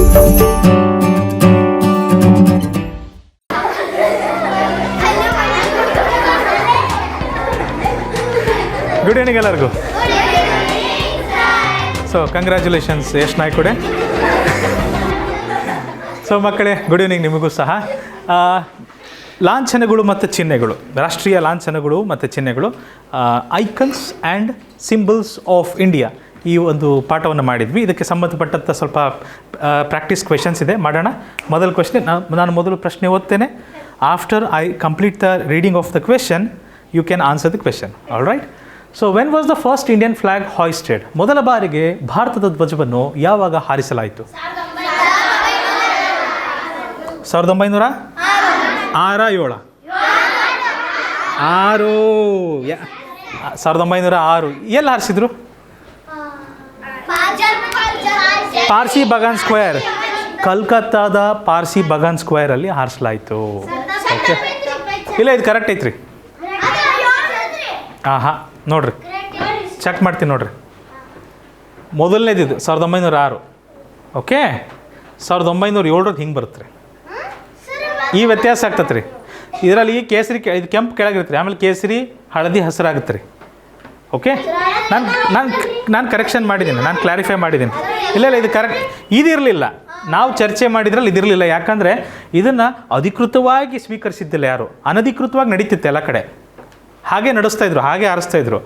Good evening ಎಲ್ಲರಿಗೂ. So congratulations Yash Naikude. So ಮಕ್ಕಳೇ, good evening ನಿಮಗೂ ಸಹ. ಲಾಂಛನಗಳು ಮತ್ತು ಚಿಹ್ನೆಗಳು, ರಾಷ್ಟ್ರೀಯ ಲಾಂಛನಗಳು ಮತ್ತು ಚಿಹ್ನೆಗಳು, icons and symbols of India, ಈ ಒಂದು ಪಾಠವನ್ನು ಮಾಡಿದ್ವಿ. ಇದಕ್ಕೆ ಸಂಬಂಧಪಟ್ಟಂಥ ಸ್ವಲ್ಪ ಪ್ರಾಕ್ಟೀಸ್ ಕ್ವೆಶನ್ಸ್ ಇದೆ, ಮಾಡೋಣ. ಮೊದಲ ಕ್ವೆಶ್ಚನ್, ನಾನು ಮೊದಲು ಪ್ರಶ್ನೆ ಓದ್ತೇನೆ. After I complete the reading of the question you can answer the question. All right. So when was the first Indian flag hoisted? ಮೊದಲ ಬಾರಿಗೆ ಭಾರತದ ಧ್ವಜವನ್ನು ಯಾವಾಗ ಹಾರಿಸಲಾಯಿತು? 1906 1906. ಎಲ್ಲಿ ಹಾರಿಸಿದ್ರು? ಪಾರ್ಸಿ ಬಗಾನ್ ಸ್ಕ್ವೇರ್, ಕಲ್ಕತ್ತಾದ ಪಾರ್ಸಿ ಬಗಾನ್ ಸ್ಕ್ವೇರಲ್ಲಿ ಹಾರಿಸಲಾಯಿತು. ಓಕೆ, ಇಲ್ಲ ಇದು ಕರೆಕ್ಟ್ ಐತ್ರಿ. ಹಾಂ ನೋಡಿರಿ, ಚೆಕ್ ಮಾಡ್ತೀನಿ ನೋಡಿರಿ. ಮೊದಲನೇದಿದ್ದು 1906. ಓಕೆ, 1907 ಹಿಂಗೆ ಬರುತ್ತೆ ರೀ. ಈ ವ್ಯತ್ಯಾಸ ಆಗ್ತದೆ ರೀ. ಇದರಲ್ಲಿ ಕೇಸರಿ, ಇದು ಕೆಂಪು ಕೆಳಗಿರುತ್ತೆ ರೀ, ಆಮೇಲೆ ಕೇಸರಿ ಹಳದಿ ಹಸಿರಾಗುತ್ತೆ ರೀ. ಓಕೆ, ನಾನು ಕರೆಕ್ಷನ್ ಮಾಡಿದ್ದೀನಿ, ನಾನು ಕ್ಲಾರಿಫೈ ಮಾಡಿದ್ದೀನಿ. ಇಲ್ಲ ಇದು ಕರೆಕ್ಟ್, ಇದಿರಲಿಲ್ಲ. ನಾವು ಚರ್ಚೆ ಮಾಡಿದ್ರಲ್ಲಿ ಇದಿರಲಿಲ್ಲ. ಯಾಕಂದರೆ ಇದನ್ನು ಅಧಿಕೃತವಾಗಿ ಸ್ವೀಕರಿಸಿದ್ದಿಲ್ಲ ಯಾರು, ಅನಧಿಕೃತವಾಗಿ ನಡೀತಿತ್ತು ಎಲ್ಲ ಕಡೆ. ಹಾಗೆ ನಡೆಸ್ತಾಯಿದ್ರು, ಹಾಗೆ ಆರಿಸ್ತಾಯಿದ್ರು.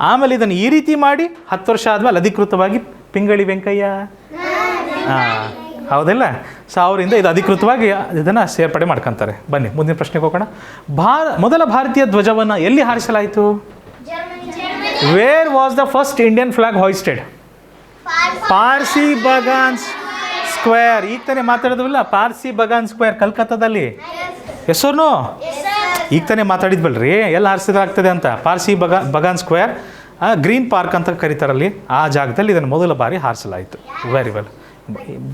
ಆಮೇಲೆ ಇದನ್ನು ಈ ರೀತಿ ಮಾಡಿ 10 ವರ್ಷ ಆದಮೇಲೆ ಅಧಿಕೃತವಾಗಿ ಪಿಂಗಳಿ ವೆಂಕಯ್ಯ, ಹೌದಿಲ್ಲ? ಸೊ ಅವರಿಂದ ಇದು ಅಧಿಕೃತವಾಗಿ ಇದನ್ನು ಸೇರ್ಪಡೆ ಮಾಡ್ಕೊತಾರೆ. ಬನ್ನಿ ಮುಂದಿನ ಪ್ರಶ್ನೆಗೆ ಹೋಗೋಣ. ಮೊದಲ ಭಾರತೀಯ ಧ್ವಜವನ್ನು ಎಲ್ಲಿ ಹಾರಿಸಲಾಯಿತು? Where was the first Indian flag hoisted? Parsi Bagan square. ಈಗ ತಾನೇ ಮಾತಾಡೋದಿಲ್ಲ, ಪಾರ್ಸಿ ಬಗಾನ್ ಸ್ಕ್ವೇರ್ ಕಲ್ಕತ್ತಾದಲ್ಲಿ. ಹೆಸರು ಈಗ ತಾನೇ ಮಾತಾಡಿದ್ವಲ್ರಿ, ಎಲ್ಲ ಹಾರಿಸಿದಾಗ್ತದೆ ಅಂತ. Parsi Bagan square, green park ಅಂತ ಕರೀತಾರಲ್ಲಿ, ಆ ಜಾಗದಲ್ಲಿ ಇದನ್ನು ಮೊದಲ ಬಾರಿ ಹಾರಿಸಲಾಯಿತು. Very well.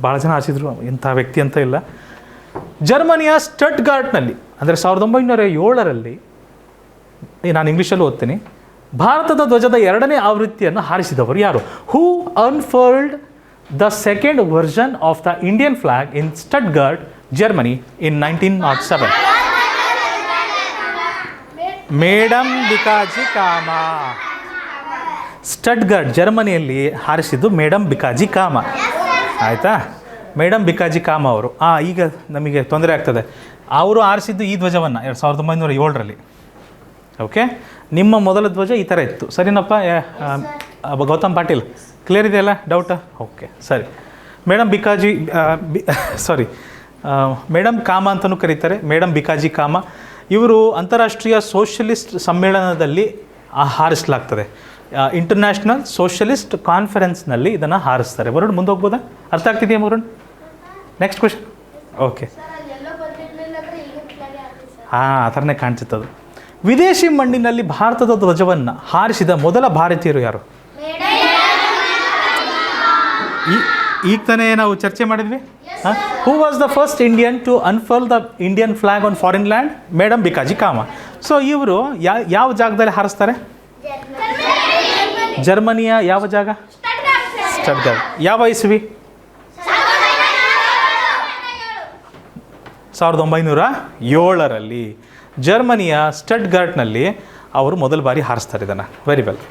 ಭಾಳ ಜನ ಹಾರಿಸಿದ್ರು, ಇಂಥ ವ್ಯಕ್ತಿ ಅಂತ ಇಲ್ಲ. ಜರ್ಮನಿಯ ಸ್ಟಟ್ಗಾರ್ಟ್ನಲ್ಲಿ, ಅಂದರೆ 1907ರಲ್ಲಿ, ನಾನು ಇಂಗ್ಲೀಷಲ್ಲೂ ಓದ್ತೀನಿ, ಭಾರತದ ಧ್ವಜದ 2ನೇ ಆವೃತ್ತಿಯನ್ನು ಹಾರಿಸಿದವರು ಯಾರು? Who unfurled the second version of the Indian flag in Stuttgart, Germany in 1907? Madam Bhikaji Cama. Stuttgart ಜರ್ಮನಿಯಲ್ಲಿ ಹಾರಿಸಿದ್ದು ಮೇಡಮ್ ಬಿಕಾಜಿ ಕಾಮ. ಆಯಿತಾ? ಮೇಡಮ್ ಬಿಕಾಜಿ ಕಾಮ ಅವರು. ಈಗ ನಮಗೆ ತೊಂದರೆ ಆಗ್ತದೆ. ಅವರು ಹಾರಿಸಿದ್ದು ಈ ಧ್ವಜವನ್ನು 1907ರಲ್ಲಿ. ಓಕೆ, ನಿಮ್ಮ ಮೊದಲ ಧ್ವಜ ಈ ಥರ ಇತ್ತು. ಸರಿನಪ್ಪ ಗೌತಮ್ ಪಾಟೀಲ್? ಕ್ಲಿಯರ್ ಇದೆಯಲ್ಲ? ಡೌಟಾ? ಓಕೆ, ಸರಿ. ಮೇಡಮ್ ಬಿಕಾಜಿ ಮೇಡಮ್ ಕಾಮ ಅಂತಲೂ ಕರೀತಾರೆ, ಮೇಡಮ್ ಬಿಕಾಜಿ ಕಾಮ. ಇವರು ಅಂತಾರಾಷ್ಟ್ರೀಯ ಸೋಷಲಿಸ್ಟ್ ಸಮ್ಮೇಳನದಲ್ಲಿ ಹಾರಿಸಲಾಗ್ತದೆ. ಇಂಟರ್ನ್ಯಾಷನಲ್ ಸೋಷಲಿಸ್ಟ್ ಕಾನ್ಫರೆನ್ಸ್ನಲ್ಲಿ ಇದನ್ನು ಹಾರಿಸ್ತಾರೆ. ವರುಣ್ ಮುಂದೆ ಹೋಗ್ಬೋದಾ? ಅರ್ಥ ಆಗ್ತಿದೆಯಾ ವರುಣ್? Next question. ಓಕೆ, ಆ ಥರನೇ ಕಾಣಿಸುತ್ತದು. ವಿದೇಶಿ ಮಣ್ಣಿನಲ್ಲಿ ಭಾರತದ ಧ್ವಜವನ್ನು ಹಾರಿಸಿದ ಮೊದಲ ಭಾರತೀಯರು ಯಾರು? ಈಗ ತಾನೇ ನಾವು ಚರ್ಚೆ ಮಾಡಿದ್ವಿ. Who was the first Indian to unfurl the Indian flag on foreign land? Madam Bhikaji Cama. So ಇವರು ಯಾವ ಜಾಗದಲ್ಲಿ ಹಾರಿಸ್ತಾರೆ? ಜರ್ಮನಿಯ ಯಾವ ಜಾಗ? ಸ್ಟಟ್ಗಾರ್ಟ್. ಯಾವ ಇಸ್ವಿ? 1907ರಲ್ಲಿ ಜರ್ಮನಿಯ ಸ್ಟಟ್ಗಾರ್ಟ್ನಲ್ಲಿ ಅವರು ಮೊದಲ ಬಾರಿ ಹಾರಿಸ್ತಾರೆ ಇದನ್ನು. Very well.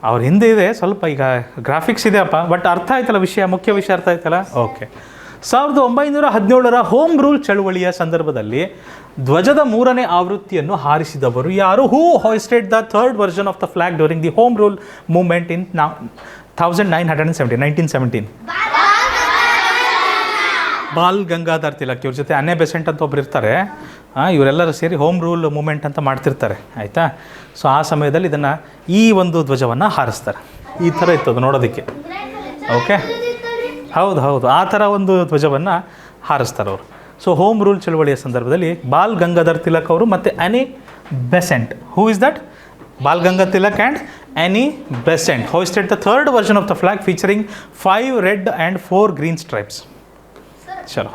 ಅವ್ರ ಹಿಂದೆ ಇದೆ ಸ್ವಲ್ಪ, ಈಗ ಗ್ರಾಫಿಕ್ಸ್ ಇದೆಯಪ್ಪ, ಬಟ್ ಅರ್ಥ ಆಯ್ತಲ್ಲ ವಿಷಯ, ಮುಖ್ಯ ವಿಷಯ ಅರ್ಥ ಆಯ್ತಲ್ಲ? ಓಕೆ. 1917ರ ಹೋಮ್ ರೂಲ್ ಚಳುವಳಿಯ ಸಂದರ್ಭದಲ್ಲಿ ಧ್ವಜದ 3ನೇ ಆವೃತ್ತಿಯನ್ನು ಹಾರಿಸಿದವರು ಯಾರು? Who hoisted the 3rd version of the flag during the home rule movement in 1917? Bal Gangadhar Tilak. ಇವ್ರ ಜೊತೆ ಅನ್ನೆ ಬೆಸೆಂಟ್ ಅಂತ ಒಬ್ರು ಇರ್ತಾರೆ. ಇವರೆಲ್ಲರೂ ಸೇರಿ ಹೋಮ್ ರೂಲ್ ಮೂವ್ಮೆಂಟ್ ಅಂತ ಮಾಡ್ತಿರ್ತಾರೆ. ಆಯಿತಾ? ಸೊ ಆ ಸಮಯದಲ್ಲಿ ಇದನ್ನು, ಈ ಒಂದು ಧ್ವಜವನ್ನು ಹಾರಿಸ್ತಾರೆ. ಈ ಥರ ಇತ್ತು ಅದು ನೋಡೋದಕ್ಕೆ. ಓಕೆ, ಹೌದು, ಆ ಥರ ಒಂದು ಧ್ವಜವನ್ನು ಹಾರಿಸ್ತಾರೆ ಅವರು. ಸೊ ಹೋಮ್ ರೂಲ್ ಚಳುವಳಿಯ ಸಂದರ್ಭದಲ್ಲಿ ಬಾಲ್ ಗಂಗಾಧರ್ ತಿಲಕ್ ಅವರು ಮತ್ತು ಆನಿ Besant. Who is that? Ball Gangadhar Tilak and ಆನಿ Besant hoisted the 3rd version of the flag featuring 5 red and 4 green stripes. ಚಲೋ,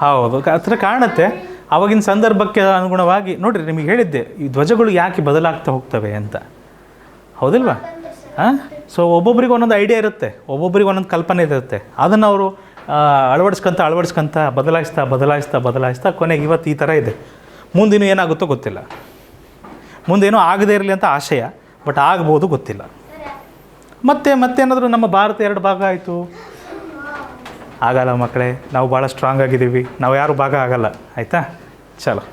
ಹೌದು, ಆ ಥರ ಕಾಣುತ್ತೆ. ಆವಾಗಿನ ಸಂದರ್ಭಕ್ಕೆ ಅನುಗುಣವಾಗಿ ನೋಡಿರಿ, ನಿಮಗೆ ಹೇಳಿದ್ದೆ ಈ ಧ್ವಜಗಳು ಯಾಕೆ ಬದಲಾಗ್ತಾ ಹೋಗ್ತವೆ ಅಂತ, ಹೌದಿಲ್ವಾ? ಹಾಂ, ಸೊ ಒಬ್ಬೊಬ್ರಿಗೆ ಒಂದೊಂದು ಐಡಿಯಾ ಇರುತ್ತೆ, ಒಬ್ಬೊಬ್ರಿಗೆ ಒಂದೊಂದು ಕಲ್ಪನೆ ಇರುತ್ತೆ. ಅದನ್ನು ಅವರು ಅಳವಡಿಸ್ಕೊಂತ ಬದಲಾಯಿಸ್ತಾ ಕೊನೆಗೆ ಇವತ್ತು ಈ ಥರ ಇದೆ. ಮುಂದಿನ ಏನಾಗುತ್ತೋ ಗೊತ್ತಿಲ್ಲ, ಮುಂದೇನೋ ಆಗದೇ ಇರಲಿ ಅಂತ ಆಶಯ, ಬಟ್ ಆಗ್ಬೋದು ಗೊತ್ತಿಲ್ಲ. ಮತ್ತೇನಾದರೂ ನಮ್ಮ ಭಾರತ 2 ಭಾಗ ಆಯಿತು, ಆಗಲ್ಲ ಮಕ್ಕಳೇ. ನಾವು ಭಾಳ ಸ್ಟ್ರಾಂಗ್ ಆಗಿದ್ದೀವಿ, ನಾವು ಯಾರು ಭಾಗ ಆಗಲ್ಲ. ಆಯಿತಾ? ಚಲೋ.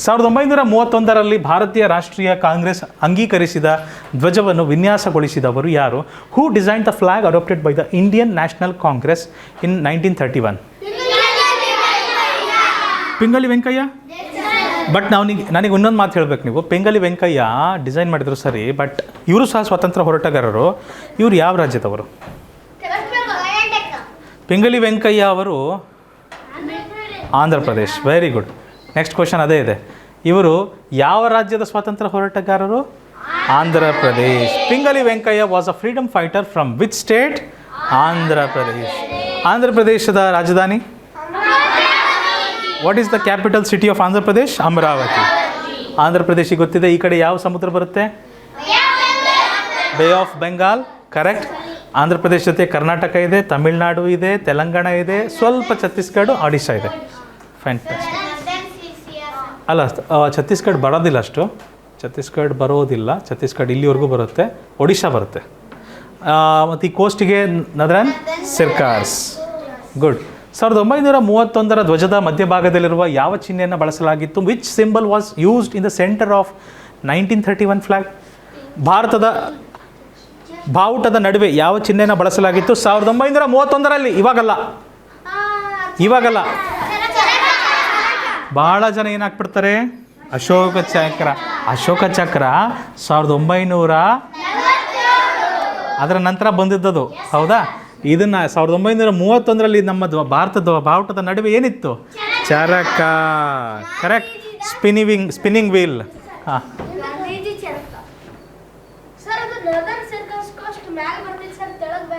1931ರಲ್ಲಿ ಭಾರತೀಯ ರಾಷ್ಟ್ರೀಯ ಕಾಂಗ್ರೆಸ್ ಅಂಗೀಕರಿಸಿದ ಧ್ವಜವನ್ನು ವಿನ್ಯಾಸಗೊಳಿಸಿದವರು ಯಾರು? Who design the flag adopted by the Indian National Congress in 1931? Pingali Venkayya. But ನನಗೆ ಇನ್ನೊಂದು ಮಾತು ಹೇಳಬೇಕು. ನೀವು ಪಿಂಗಳಿ ವೆಂಕಯ್ಯ ಡಿಸೈನ್ ಮಾಡಿದ್ರು ಸರಿ, ಬಟ್ ಇವರು ಸಹ ಸ್ವಾತಂತ್ರ್ಯ ಹೋರಾಟಗಾರರು. ಇವರು ಯಾವ ರಾಜ್ಯದವರು? ಪಿಂಗಳಿ ವೆಂಕಯ್ಯ ಅವರು Andhra Pradesh. Very good. Next question ಅದೇ ಇದೆ. ಇವರು ಯಾವ ರಾಜ್ಯದ ಸ್ವಾತಂತ್ರ್ಯ ಹೋರಾಟಗಾರರು? Andhra Pradesh. Pingali Venkayya was a freedom fighter from which state? Andhra Pradesh. Andhra ಪ್ರದೇಶದ ರಾಜಧಾನಿ? What is the capital city of Andhra Pradesh? Amaravati. Andhra ಪ್ರದೇಶಿಗೆ ಗೊತ್ತಿದೆ. ಈ ಕಡೆ ಯಾವ ಸಮುದ್ರ ಬರುತ್ತೆ? Bay of Bengal. Correct. Andhra Pradesh ಜೊತೆ ಕರ್ನಾಟಕ ಇದೆ, ತಮಿಳುನಾಡು ಇದೆ, ತೆಲಂಗಾಣ ಇದೆ, ಸ್ವಲ್ಪ ಛತ್ತೀಸ್ಗಢ, ಒಡಿಶಾ ಇದೆ. ಫ್ಯಾಂಟಾಸ್ಟಿಕ್. ಅಲ್ಲ, ಛತ್ತೀಸ್ಗಢ ಬರೋದಿಲ್ಲ ಅಷ್ಟು. ಛತ್ತೀಸ್ಗಢ ಇಲ್ಲಿವರೆಗೂ ಬರುತ್ತೆ. ಒಡಿಶಾ ಬರುತ್ತೆ. ಮತ್ತು ಈ ಕೋಸ್ಟಿಗೆ ನದರನ್ ಸಿರ್ಕಾರ್ಸ್. ಗುಡ್. 1931ರ ಧ್ವಜದ ಮಧ್ಯಭಾಗದಲ್ಲಿರುವ ಯಾವ ಚಿಹ್ನೆಯನ್ನು ಬಳಸಲಾಗಿತ್ತು? Which symbol was used in the centre of 1931 flag? ಭಾರತದ ಬಾವುಟದ ನಡುವೆ ಯಾವ ಚಿಹ್ನೆಯನ್ನು ಬಳಸಲಾಗಿತ್ತು 1931ರಲ್ಲಿ? ಇವಾಗಲ್ಲ. ಭಾಳ ಜನ ಏನಾಗ್ಬಿಡ್ತಾರೆ, ಅಶೋಕ ಚಕ್ರ 1900 ಅದರ ನಂತರ ಬಂದಿದ್ದದು. ಹೌದಾ? ಇದನ್ನು 1931ರಲ್ಲಿ ನಮ್ಮ ಭಾರತದ ಬಾವುಟದ ನಡುವೆ ಏನಿತ್ತು? ಚರಕ. ಕರೆಕ್ಟ್. Spinning wheel. ಹಾಂ.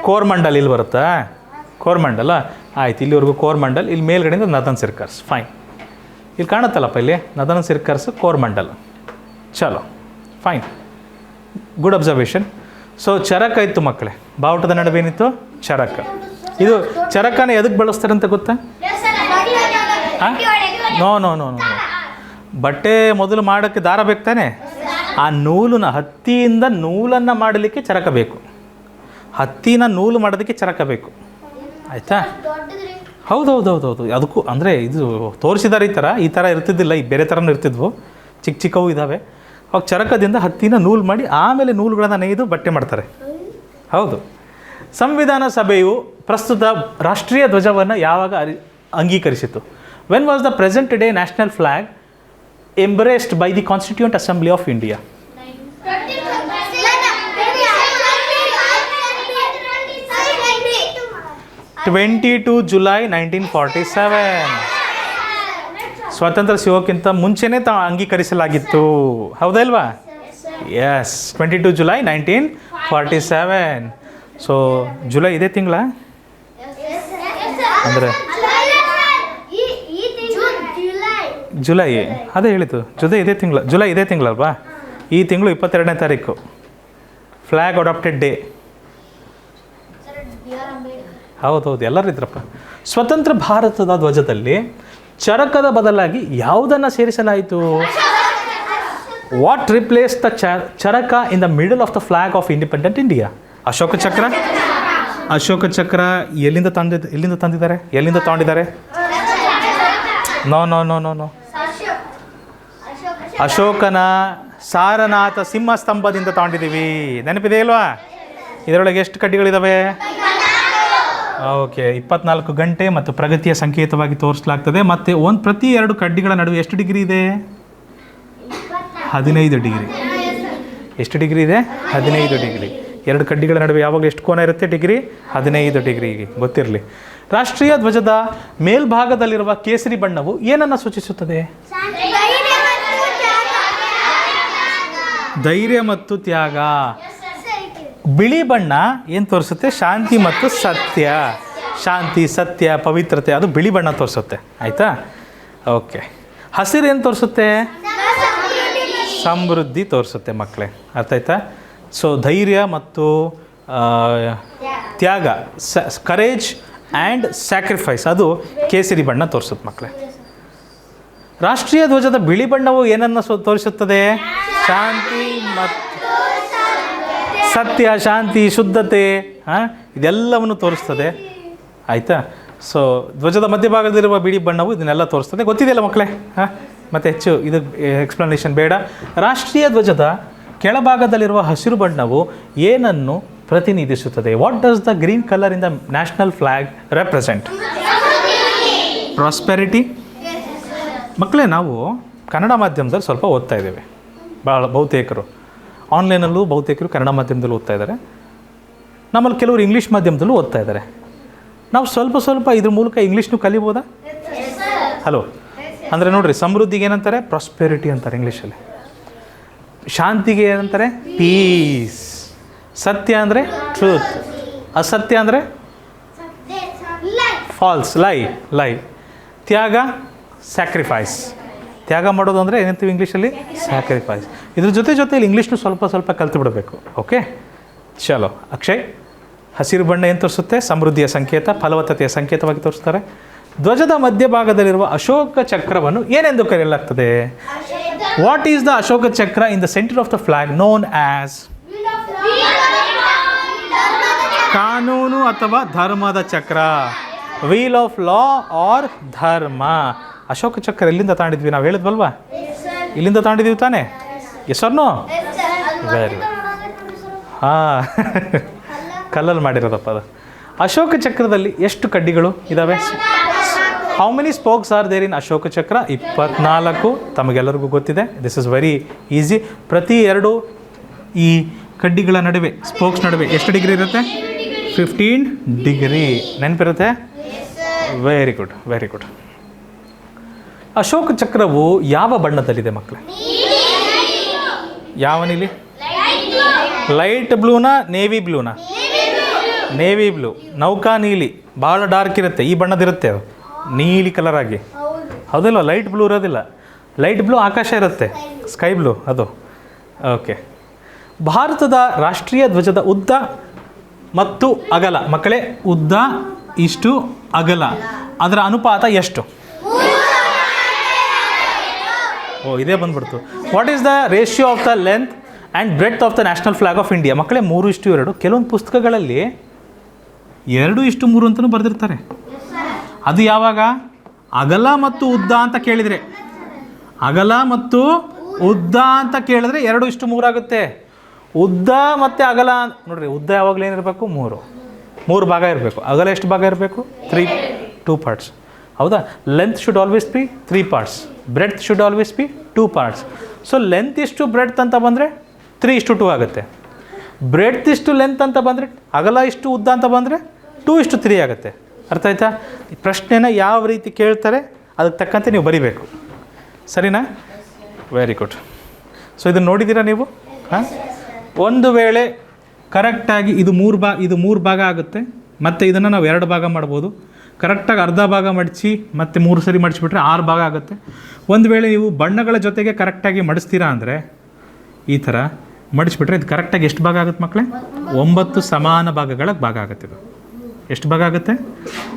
ಕೋರ್ಮಂಡಲ್ ಇಲ್ಲಿ ಬರುತ್ತಾ? ಕೋರ್ಮಂಡಲ. ಆಯ್ತು, ಇಲ್ಲಿವರೆಗೂ ಕೋರ್ಮಂಡಲ್. ಇಲ್ಲಿ ಮೇಲ್ಗಡೆಯಿಂದ ನದನ್ ಸಿರ್ಕಾರ್ಸ್. ಫೈನ್. ಇಲ್ಲಿ ಕಾಣುತ್ತಲ್ಲಪ್ಪ, ಇಲ್ಲಿ ನದನ್ ಸಿರ್ಕಾರ್ಸ್, ಕೋರ್ಮಂಡಲ್. ಚಲೋ. ಫೈನ್. Good observation. ಸೊ ಚರಕ ಇತ್ತು ಮಕ್ಕಳೇ, ಬಾವುಟದ ನಡುವೆ ಏನಿತ್ತು? ಚರಕ. ಇದು ಚರಕನ ಎದಕ್ಕೆ ಬಳಸ್ತಾರೆ ಅಂತ ಗೊತ್ತಾ? ನೋ. ಬಟ್ಟೆ ಮೊದಲು ಮಾಡೋಕ್ಕೆ ದಾರ ಬೇಕು ತಾನೆ? ಆ ನೂಲನ್ನ, ಹತ್ತಿಯಿಂದ ನೂಲನ್ನು ಮಾಡಲಿಕ್ಕೆ ಚರಕ ಬೇಕು. ಹತ್ತಿನ ನೂಲು ಮಾಡೋದಕ್ಕೆ ಚರಕ ಬೇಕು. ಆಯಿತಾ? ಹೌದು. ಅದಕ್ಕೂ ಅಂದರೆ ಇದು ತೋರಿಸಿದ್ದಾರೆ. ಈ ಥರ ಇರ್ತಿದ್ದಿಲ್ಲ, ಈ ಬೇರೆ ಥರನೂ ಇರ್ತಿದ್ವು. ಚಿಕ್ಕವು ಇದ್ದಾವೆ. ಅವಾಗ ಚರಕದಿಂದ ಹತ್ತಿನ ನೂಲು ಮಾಡಿ ಆಮೇಲೆ ನೂಲುಗಳನ್ನು ನೇಯ್ದು ಬಟ್ಟೆ ಮಾಡ್ತಾರೆ. ಹೌದು. ಸಂವಿಧಾನ ಸಭೆಯು ಪ್ರಸ್ತುತ ರಾಷ್ಟ್ರೀಯ ಧ್ವಜವನ್ನು ಯಾವಾಗ ಅಂಗೀಕರಿಸಿತು? When was the present day national flag embraced by the constituent assembly of India? 22 July 1947. ಸ್ವಾತಂತ್ರ್ಯ ಸಿಗೋಕ್ಕಿಂತ ಮುಂಚೆನೇ ಅಂಗೀಕರಿಸಲಾಗಿತ್ತು. ಹೌದಲ್ವಾ? ಎಸ್. 22 ಜುಲೈ 1947. ಸೊ ಜುಲೈ ಇದೇ ತಿಂಗಳ ಅಂದರೆ ಜುಲೈ, ಅದೇ ಹೇಳಿತು. ಜುಲೈ ಇದೇ ತಿಂಗಳಲ್ವಾ? ಈ ತಿಂಗಳು 22ನೇ ತಾರೀಕು ಫ್ಲ್ಯಾಗ್ ಅಡಾಪ್ಟೆಡ್ ಡೇ. ಹೌದು, ಎಲ್ಲರೂ ಇದ್ರಪ್ಪ. ಸ್ವತಂತ್ರ ಭಾರತದ ಧ್ವಜದಲ್ಲಿ ಚರಕದ ಬದಲಾಗಿ ಯಾವುದನ್ನು ಸೇರಿಸಲಾಯಿತು? What replace the charkha in the middle of the flag of independent India? Ashoka Chakra ಎಲ್ಲಿಂದ ತಂದಿದ್ದಾರೆ? ಎಲ್ಲಿಂದ ತಗೊಂಡಿದ್ದಾರೆ? ನೋ. ಅಶೋಕನ ಸಾರನಾಥ ಸಿಂಹಸ್ತಂಭದಿಂದ ತಗೊಂಡಿದ್ದೀವಿ. ನೆನಪಿದೆ ಅಲ್ವಾ? ಇದರೊಳಗೆ ಎಷ್ಟು ಕಡ್ಡಿಗಳಿದ್ದಾವೆ? ಓಕೆ. 24 ಗಂಟೆ ಮತ್ತು ಪ್ರಗತಿಯ ಸಂಕೇತವಾಗಿ ತೋರಿಸಲಾಗ್ತದೆ. ಮತ್ತು ಪ್ರತಿ 2 ಕಡ್ಡಿಗಳ ನಡುವೆ ಎಷ್ಟು ಡಿಗ್ರಿ ಇದೆ? 15 ಡಿಗ್ರಿ. ಎಷ್ಟು ಡಿಗ್ರಿ ಇದೆ? 15 ಡಿಗ್ರಿ. 2 ಕಡ್ಡಿಗಳ ನಡುವೆ ಯಾವಾಗಲೂ ಎಷ್ಟು ಕೋನ ಇರುತ್ತೆ? ಡಿಗ್ರಿ. 15 ಡಿಗ್ರಿಗೆ ಗೊತ್ತಿರಲಿ. ರಾಷ್ಟ್ರೀಯ ಧ್ವಜದ ಮೇಲ್ಭಾಗದಲ್ಲಿರುವ ಕೇಸರಿ ಬಣ್ಣವು ಏನನ್ನು ಸೂಚಿಸುತ್ತದೆ? ಧೈರ್ಯ ಮತ್ತು ತ್ಯಾಗ. ಬಿಳಿ ಬಣ್ಣ ಏನು ತೋರಿಸುತ್ತೆ? ಶಾಂತಿ ಮತ್ತು ಸತ್ಯ. ಶಾಂತಿ, ಸತ್ಯ, ಪವಿತ್ರತೆ, ಅದು ಬಿಳಿ ಬಣ್ಣ ತೋರಿಸುತ್ತೆ. ಆಯಿತಾ? ಓಕೆ. ಹಸಿರು ಏನು ತೋರಿಸುತ್ತೆ? ಸಮೃದ್ಧಿ ತೋರಿಸುತ್ತೆ ಮಕ್ಕಳೇ. ಅರ್ಥ ಆಯ್ತಾ? ಸೊ ಧೈರ್ಯ ಮತ್ತು ತ್ಯಾಗ, ಕರೇಜ್ ಆ್ಯಂಡ್ ಸ್ಯಾಕ್ರಿಫೈಸ್, ಅದು ಕೇಸರಿ ಬಣ್ಣ ತೋರಿಸುತ್ತೆ ಮಕ್ಕಳೇ. ರಾಷ್ಟ್ರೀಯ ಧ್ವಜದ ಬಿಳಿ ಬಣ್ಣವು ಏನನ್ನು ತೋರಿಸುತ್ತದೆ? ಶಾಂತಿ ಮತ್ತು ಸತ್ಯ, ಶಾಂತಿ, ಶುದ್ಧತೆ, ಇದೆಲ್ಲವನ್ನು ತೋರಿಸ್ತದೆ. ಆಯಿತಾ? ಸೊ ಧ್ವಜದ ಮಧ್ಯಭಾಗದಲ್ಲಿರುವ ಬಿಳಿ ಬಣ್ಣವು ಇದನ್ನೆಲ್ಲ ತೋರಿಸ್ತದೆ. ಗೊತ್ತಿದೆಯಲ್ಲ ಮಕ್ಕಳೇ? ಮತ್ತು ಹೆಚ್ಚು ಇದು ಎಕ್ಸ್ಪ್ಲನೇಷನ್ ಬೇಡ. ರಾಷ್ಟ್ರೀಯ ಧ್ವಜದ ಕೆಳಭಾಗದಲ್ಲಿರುವ ಹಸಿರು ಬಣ್ಣವು ಏನನ್ನು ಪ್ರತಿನಿಧಿಸುತ್ತದೆ? What does the green colour in the national flag represent? Prosperity. ಮಕ್ಕಳೇ, ನಾವು ಕನ್ನಡ ಮಾಧ್ಯಮದಲ್ಲಿ ಸ್ವಲ್ಪ ಓದ್ತಾ ಇದ್ದೇವೆ. ಬಹುತೇಕರು ಆನ್ಲೈನಲ್ಲೂ ಬಹುತೇಕರು ಕನ್ನಡ ಮಾಧ್ಯಮದಲ್ಲೂ ಓದ್ತಾ ಇದ್ದಾರೆ. ನಮ್ಮಲ್ಲಿ ಕೆಲವರು ಇಂಗ್ಲೀಷ್ ಮಾಧ್ಯಮದಲ್ಲೂ ಓದ್ತಾ ಇದ್ದಾರೆ. ನಾವು ಸ್ವಲ್ಪ ಇದ್ರ ಮೂಲಕ ಇಂಗ್ಲೀಷ್ನೂ ಕಲಿಬೋದಾ? ಹಲೋ, ಅಂದರೆ ನೋಡಿರಿ, ಸಮೃದ್ಧಿಗೆ ಏನಂತಾರೆ? ಪ್ರಾಸ್ಪೆರಿಟಿ ಅಂತಾರೆ ಇಂಗ್ಲೀಷಲ್ಲಿ. ಶಾಂತಿಗೆ ಏನಂತಾರೆ? ಪೀಸ್. ಸತ್ಯ ಅಂದರೆ ಟ್ರೂತ್. ಅಸತ್ಯ ಅಂದರೆ ಫಾಲ್ಸ್, ಲೈ. ತ್ಯಾಗ ಸ್ಯಾಕ್ರಿಫೈಸ್. ತ್ಯಾಗ ಮಾಡೋದು ಅಂದರೆ ಏನಂತೀವಿ ಇಂಗ್ಲೀಷಲ್ಲಿ? ಸ್ಯಾಕ್ರಿಫೈಸ್. ಇದ್ರ ಜೊತೆಲಿ ಇಂಗ್ಲೀಷ್ನು ಸ್ವಲ್ಪ ಕಲ್ತು ಬಿಡಬೇಕು. ಓಕೆ, ಚಲೋ. ಅಕ್ಷಯ್, ಹಸಿರು ಬಣ್ಣ ಏನು ತೋರಿಸುತ್ತೆ? ಸಮೃದ್ಧಿಯ ಸಂಕೇತ, ಫಲವತ್ತತೆಯ ಸಂಕೇತವಾಗಿ ತೋರಿಸ್ತಾರೆ. ಧ್ವಜದ ಮಧ್ಯಭಾಗದಲ್ಲಿರುವ ಅಶೋಕ ಚಕ್ರವನ್ನು ಏನೆಂದು ಕರೆಯಲಾಗ್ತದೆ? What is the Ashoka Chakra in the centre of the flag known as? ಕಾನೂನು ಅಥವಾ ಧರ್ಮದ ಚಕ್ರ. ವೀಲ್ ಆಫ್ ಲಾ ಆರ್ ಧರ್ಮ. ಅಶೋಕ ಚಕ್ರ ಎಲ್ಲಿಂದ ತಾಂಡಿದ್ವಿ? ನಾವು ಹೇಳಿದ್ವಲ್ವಾ? ಇಲ್ಲಿಂದ ತಾಂಡಿದ್ದೀವಿ ತಾನೇ? S R no? ವೆರಿ ಕಲ್ಲಲ್ಲಿ ಮಾಡಿರೋದಪ್ಪ ಅದು. ಅಶೋಕ ಚಕ್ರದಲ್ಲಿ ಎಷ್ಟು ಕಡ್ಡಿಗಳು ಇದ್ದಾವೆ? How many spokes are there in Ashoka Chakra? 24. ತಮಗೆಲ್ಲರಿಗೂ ಗೊತ್ತಿದೆ. This is very easy. ಪ್ರತಿ 2 ಈ ಕಡ್ಡಿಗಳ ನಡುವೆ, ಸ್ಪೋಕ್ಸ್ ನಡುವೆ ಎಷ್ಟು ಡಿಗ್ರಿ ಇರುತ್ತೆ? 15 ಡಿಗ್ರಿ. ನೆನಪಿರುತ್ತೆ? Very good. ಅಶೋಕ ಚಕ್ರವು ಯಾವ ಬಣ್ಣದಲ್ಲಿದೆ ಮಕ್ಕಳೇ? ಯಾವ ನೀಲಿ? ಲೈಟ್ ಬ್ಲೂನಾ ನೇವಿ ಬ್ಲೂನಾ? Navy blue. ನೌಕಾ ನೀಲಿ ಭಾಳ ಡಾರ್ಕ್ ಇರುತ್ತೆ, ಈ ಬಣ್ಣದಿರುತ್ತೆ ಅದು, ನೀಲಿ ಕಲರ್ ಆಗಿ. ಹೌದಿಲ್ಲ? ಲೈಟ್ ಬ್ಲೂ ಇರೋದಿಲ್ಲ. ಲೈಟ್ ಬ್ಲೂ ಆಕಾಶ ಇರುತ್ತೆ, ಸ್ಕೈ ಬ್ಲೂ ಅದು. ಓಕೆ. ಭಾರತದ ರಾಷ್ಟ್ರೀಯ ಧ್ವಜದ ಉದ್ದ ಮತ್ತು ಅಗಲ ಮಕ್ಕಳೇ, ಉದ್ದ ಇಷ್ಟು, ಅಗಲ ಅದರ ಅನುಪಾತ ಎಷ್ಟು? ಇದೇ ಬಂದ್ಬಿಡ್ತು. What is the ratio of the length and breadth of the national flag of India? ಮಕ್ಕಳೇ, 3:2. ಕೆಲವೊಂದು ಪುಸ್ತಕಗಳಲ್ಲಿ 2:3 ಅಂತಲೂ ಬರೆದಿರ್ತಾರೆ. ಅದು ಯಾವಾಗ? ಅಗಲ ಮತ್ತು ಉದ್ದ ಅಂತ ಕೇಳಿದರೆ, ಅಗಲ ಮತ್ತು ಉದ್ದ ಅಂತ ಕೇಳಿದ್ರೆ 2:3 ಆಗುತ್ತೆ. ಉದ್ದ ಮತ್ತು ಅಗಲ ನೋಡ್ರಿ, ಉದ್ದ ಯಾವಾಗಲೂ ಏನಿರಬೇಕು? 3 ಭಾಗ ಇರಬೇಕು. ಅಗಲ ಎಷ್ಟು ಭಾಗ ಇರಬೇಕು? 2 ಪಾರ್ಟ್ಸ್. ಹೌದಾ? Length should always B 3 parts. Breadth should always B 2 parts. So length ಇಷ್ಟು ಬ್ರೆಡ್ತ್ ಅಂತ ಬಂದರೆ 3:2 ಆಗುತ್ತೆ. ಬ್ರೆಡ್ತ್ ಇಷ್ಟು ಲೆಂತ್ ಅಂತ ಬಂದರೆ, ಅಗಲ ಇಷ್ಟು ಉದ್ದ ಅಂತ ಬಂದರೆ 2:3 ಆಗುತ್ತೆ. ಅರ್ಥ ಆಯ್ತಾ? ಈ ಪ್ರಶ್ನೆನ ಯಾವ ರೀತಿ ಕೇಳ್ತಾರೆ ಅದಕ್ಕೆ ತಕ್ಕಂತೆ ನೀವು ಬರಿಬೇಕು. ಸರಿನಾ? Very good. ಸೊ ಇದನ್ನು ನೋಡಿದ್ದೀರಾ ನೀವು? ಒಂದು ವೇಳೆ ಕರೆಕ್ಟಾಗಿ ಇದು 3 ಭಾಗ ಆಗುತ್ತೆ, ಮತ್ತು ಇದನ್ನು ನಾವು 2 ಭಾಗ ಮಾಡ್ಬೋದು. ಕರೆಕ್ಟಾಗಿ ಅರ್ಧ ಭಾಗ ಮಡಿಸಿ ಮತ್ತು 3 ಸರಿ ಮಡಿಸಿಬಿಟ್ರೆ 6 ಭಾಗ ಆಗುತ್ತೆ. ಒಂದು ವೇಳೆ ನೀವು ಬಣ್ಣಗಳ ಜೊತೆಗೆ ಕರೆಕ್ಟಾಗಿ ಮಡಿಸ್ತೀರಾ ಅಂದರೆ, ಈ ಥರ ಮಡಿಸ್ಬಿಟ್ರೆ ಇದು ಕರೆಕ್ಟಾಗಿ ಎಷ್ಟು ಭಾಗ ಆಗುತ್ತೆ ಮಕ್ಕಳೇ? 9 ಸಮಾನ ಭಾಗಗಳಾಗಿ ಭಾಗ ಆಗುತ್ತೆ. ಇದು ಎಷ್ಟು ಭಾಗ ಆಗುತ್ತೆ?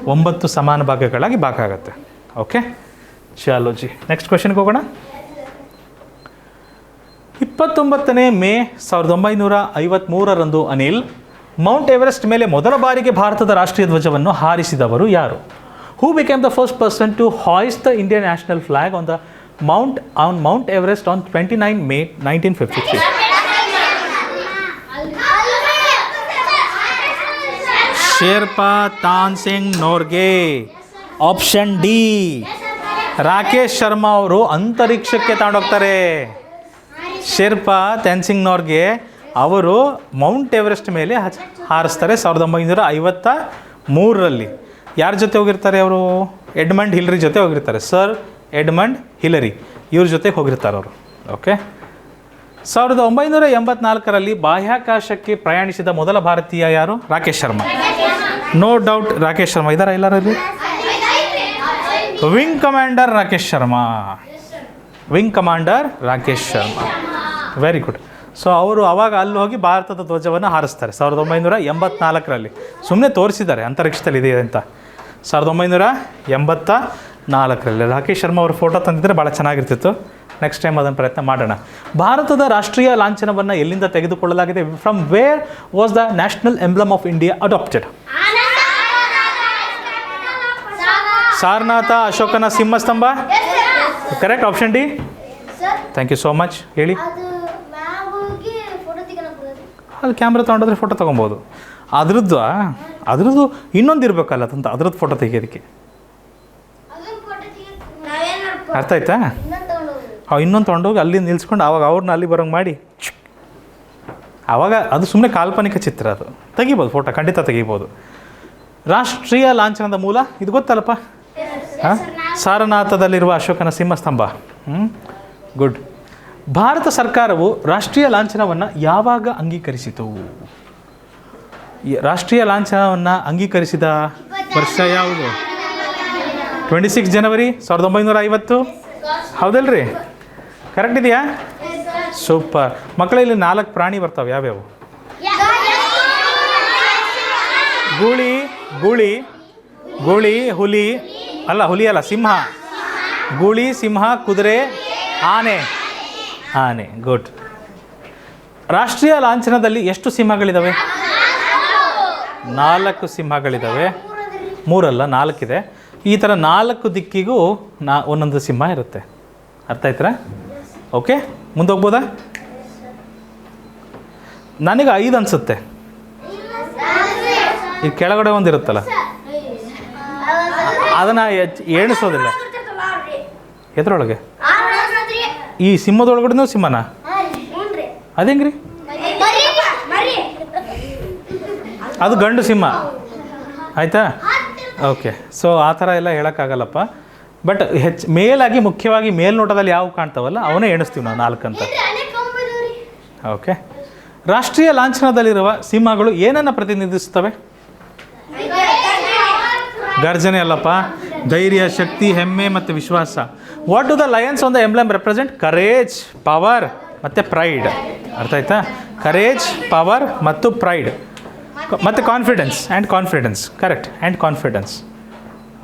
9 ಸಮಾನ ಭಾಗಗಳಾಗಿ ಭಾಗ ಆಗುತ್ತೆ. ಓಕೆ, ಚಲೋ ಜಿ. ನೆಕ್ಸ್ಟ್ ಕ್ವೆಶನ್ಗೆ ಹೋಗೋಣ. 29 ಮೇ 1953 ಅನಿಲ್ ಮೌಂಟ್ ಎವರೆಸ್ಟ್ ಮೇಲೆ ಮೊದಲ ಬಾರಿಗೆ ಭಾರತದ ರಾಷ್ಟ್ರೀಯ ಧ್ವಜವನ್ನು ಹಾರಿಸಿದವರು ಯಾರು? Who became the first person to hoist the Indian national flag on the Mount Everest on 29 May 1953? Sherpa Tenzing Norgay. Option D, Rakesh Sharma ಅವರು ಅಂತರಿಕ್ಷಕ್ಕೆ ತಗೊಂಡೋಗ್ತಾರೆ. ಶೇರ್ಪಾ ತಾನ್ಸೆಂಗ್ ನೋರ್ಗೆ ಅವರು ಮೌಂಟ್ ಎವರೆಸ್ಟ್ ಮೇಲೆ ಹಾರಿಸ್ತಾರೆ 1953. ಯಾರ ಜೊತೆ ಹೋಗಿರ್ತಾರೆ ಅವರು? ಎಡ್ಮಂಡ್ ಹಿಲರಿ ಜೊತೆ ಹೋಗಿರ್ತಾರೆ. ಸರ್ ಎಡ್ಮಂಡ್ ಹಿಲರಿ ಇವ್ರ ಜೊತೆ ಹೋಗಿರ್ತಾರೆ ಅವರು. ಓಕೆ. 1984 ಬಾಹ್ಯಾಕಾಶಕ್ಕೆ ಪ್ರಯಾಣಿಸಿದ ಮೊದಲ ಭಾರತೀಯ ಯಾರು? ರಾಕೇಶ್ ಶರ್ಮಾ. ನೋ ಡೌಟ್ ರಾಕೇಶ್ ಶರ್ಮಾ ಇದ್ದಾರಾ ಎಲ್ಲರಲ್ಲಿ? Wing commander Rakesh Sharma. Very good. So ಅವರು ಅವಾಗ ಅಲ್ಲಿ ಹೋಗಿ ಭಾರತದ ಧ್ವಜವನ್ನು ಹಾರಿಸ್ತಾರೆ 1984ರಲ್ಲಿ. ಸುಮ್ಮನೆ ತೋರಿಸಿದ್ದಾರೆ ಅಂತರಿಕ್ಷದಲ್ಲಿ ಇದೆ ಅಂತ. 1984ರಲ್ಲಿ ರಾಕೇಶ್ ಶರ್ಮಾ ಅವ್ರ ಫೋಟೋ ತಂದಿದ್ದರೆ ಭಾಳ ಚೆನ್ನಾಗಿರ್ತಿತ್ತು. ನೆಕ್ಸ್ಟ್ ಟೈಮ್ ಅದನ್ನು ಪ್ರಯತ್ನ ಮಾಡೋಣ. ಭಾರತದ ರಾಷ್ಟ್ರೀಯ ಲಾಂಛನವನ್ನು ಎಲ್ಲಿಂದ ತೆಗೆದುಕೊಳ್ಳಲಾಗಿದೆ? From where was the national emblem of India adopted? Sarnath, ಅಶೋಕನ ಸಿಂಹಸ್ತಂಭ. Correct, option D. Thank you so much. ಹೇಳಿ. ಅದು ಕ್ಯಾಮ್ರಾ ತೊಗೊಂಡೋದ್ರೆ ಫೋಟೋ ತೊಗೊಬೋದು. ಅದ್ರದ್ದು ಇನ್ನೊಂದು ಇರಬೇಕಲ್ಲ ಅಂತ ಅದ್ರದ್ದು ಫೋಟೋ ತೆಗಿಯೋದಕ್ಕೆ. ಅರ್ಥ ಆಯ್ತಾ? ಇನ್ನೊಂದು ತೊಗೊಂಡೋಗಿ ಅಲ್ಲಿ ನಿಲ್ಸ್ಕೊಂಡು ಆವಾಗ ಅವ್ರನ್ನ ಅಲ್ಲಿ ಬರೋಂಗೆ ಮಾಡಿ ಆವಾಗ ಅದು ಸುಮ್ಮನೆ ಕಾಲ್ಪನಿಕ ಚಿತ್ರ. ಅದು ತೆಗಿಬೋದು, ಫೋಟೋ ಖಂಡಿತ ತೆಗಿಬೋದು. ರಾಷ್ಟ್ರೀಯ ಲಾಂಛನದ ಮೂಲ ಇದು ಗೊತ್ತಲ್ಲಪ್ಪ? ಹಾಂ, ಸಾರನಾಥದಲ್ಲಿರುವ ಅಶೋಕನ ಸಿಂಹಸ್ತಂಭ. ಗುಡ್. ಭಾರತ ಸರ್ಕಾರವು ರಾಷ್ಟ್ರೀಯ ಲಾಂಛನವನ್ನು ಯಾವಾಗ ಅಂಗೀಕರಿಸಿತು? ರಾಷ್ಟ್ರೀಯ ಲಾಂಛನವನ್ನು ಅಂಗೀಕರಿಸಿದ ವರ್ಷ ಯಾವುದು? 26 ಜನವರಿ 1950. ಹೌದಲ್ರಿ? ಕರೆಕ್ಟ್ ಇದೆಯಾ? ಸೂಪರ್. ಮಕ್ಕಳಲ್ಲಿ 4 ಪ್ರಾಣಿ ಬರ್ತಾವೆ. ಯಾವ್ಯಾವು? ಗೂಳಿ, ಹುಲಿ ಅಲ್ಲ, ಸಿಂಹ. ಗೂಳಿ, ಸಿಂಹ, ಕುದುರೆ, ಆನೆ. ಗುಡ್. ರಾಷ್ಟ್ರೀಯ ಲಾಂಛನದಲ್ಲಿ ಎಷ್ಟು ಸಿಂಹಗಳಿದ್ದಾವೆ? 4 ಸಿಂಹಗಳಿದ್ದಾವೆ. 3 ಅಲ್ಲ, 4 ಇದೆ. ಈ ಥರ 4 ದಿಕ್ಕಿಗೂ ಒಂದೊಂದು ಸಿಂಹ ಇರುತ್ತೆ. ಅರ್ಥ ಆಯ್ತಾ? ಓಕೆ, ಮುಂದೆ ಹೋಗ್ಬೋದಾ? ನನಗೆ 5 ಅನಿಸುತ್ತೆ. ಈ ಕೆಳಗಡೆ ಒಂದಿರುತ್ತಲ್ಲ, ಅದನ್ನು ಎಣಿಸೋದಿಲ್ಲ. ಎದ್ರೊಳಗೆ? ಈ ಸಿಂಹದೊಳಗಡೆನೂ ಸಿಂಹನ? ಅದೇಂಗ್ರಿ? ಅದು ಗಂಡು ಸಿಂಹ. ಆಯಿತಾ? ಓಕೆ. ಸೊ ಆ ಥರ ಎಲ್ಲ ಹೇಳೋಕ್ಕಾಗಲ್ಲಪ್ಪ. ಬಟ್ ಮೇಲಾಗಿ ಮುಖ್ಯವಾಗಿ ಮೇಲ್ನೋಟದಲ್ಲಿ ಯಾವ ಕಾಣ್ತಾವಲ್ಲ ಅವನೇ ಎಣಿಸ್ತೀವಿ ನಾವು 4 ಅಂತ. ಓಕೆ. ರಾಷ್ಟ್ರೀಯ ಲಾಂಛನದಲ್ಲಿರುವ ಸಿಂಹಗಳು ಏನನ್ನು ಪ್ರತಿನಿಧಿಸುತ್ತವೆ? ಗರ್ಜನೆ ಅಲ್ಲಪ್ಪ, ಧೈರ್ಯ, ಶಕ್ತಿ, ಹೆಮ್ಮೆ ಮತ್ತು ವಿಶ್ವಾಸ. What do the Lions on the emblem represent? Courage, power ಮತ್ತು ಪ್ರೈಡ್. ಅರ್ಥ ಆಯ್ತಾ? ಕರೇಜ್, ಪವರ್ ಮತ್ತು ಪ್ರೈಡ್ ಮತ್ತು confidence. Correct, and confidence.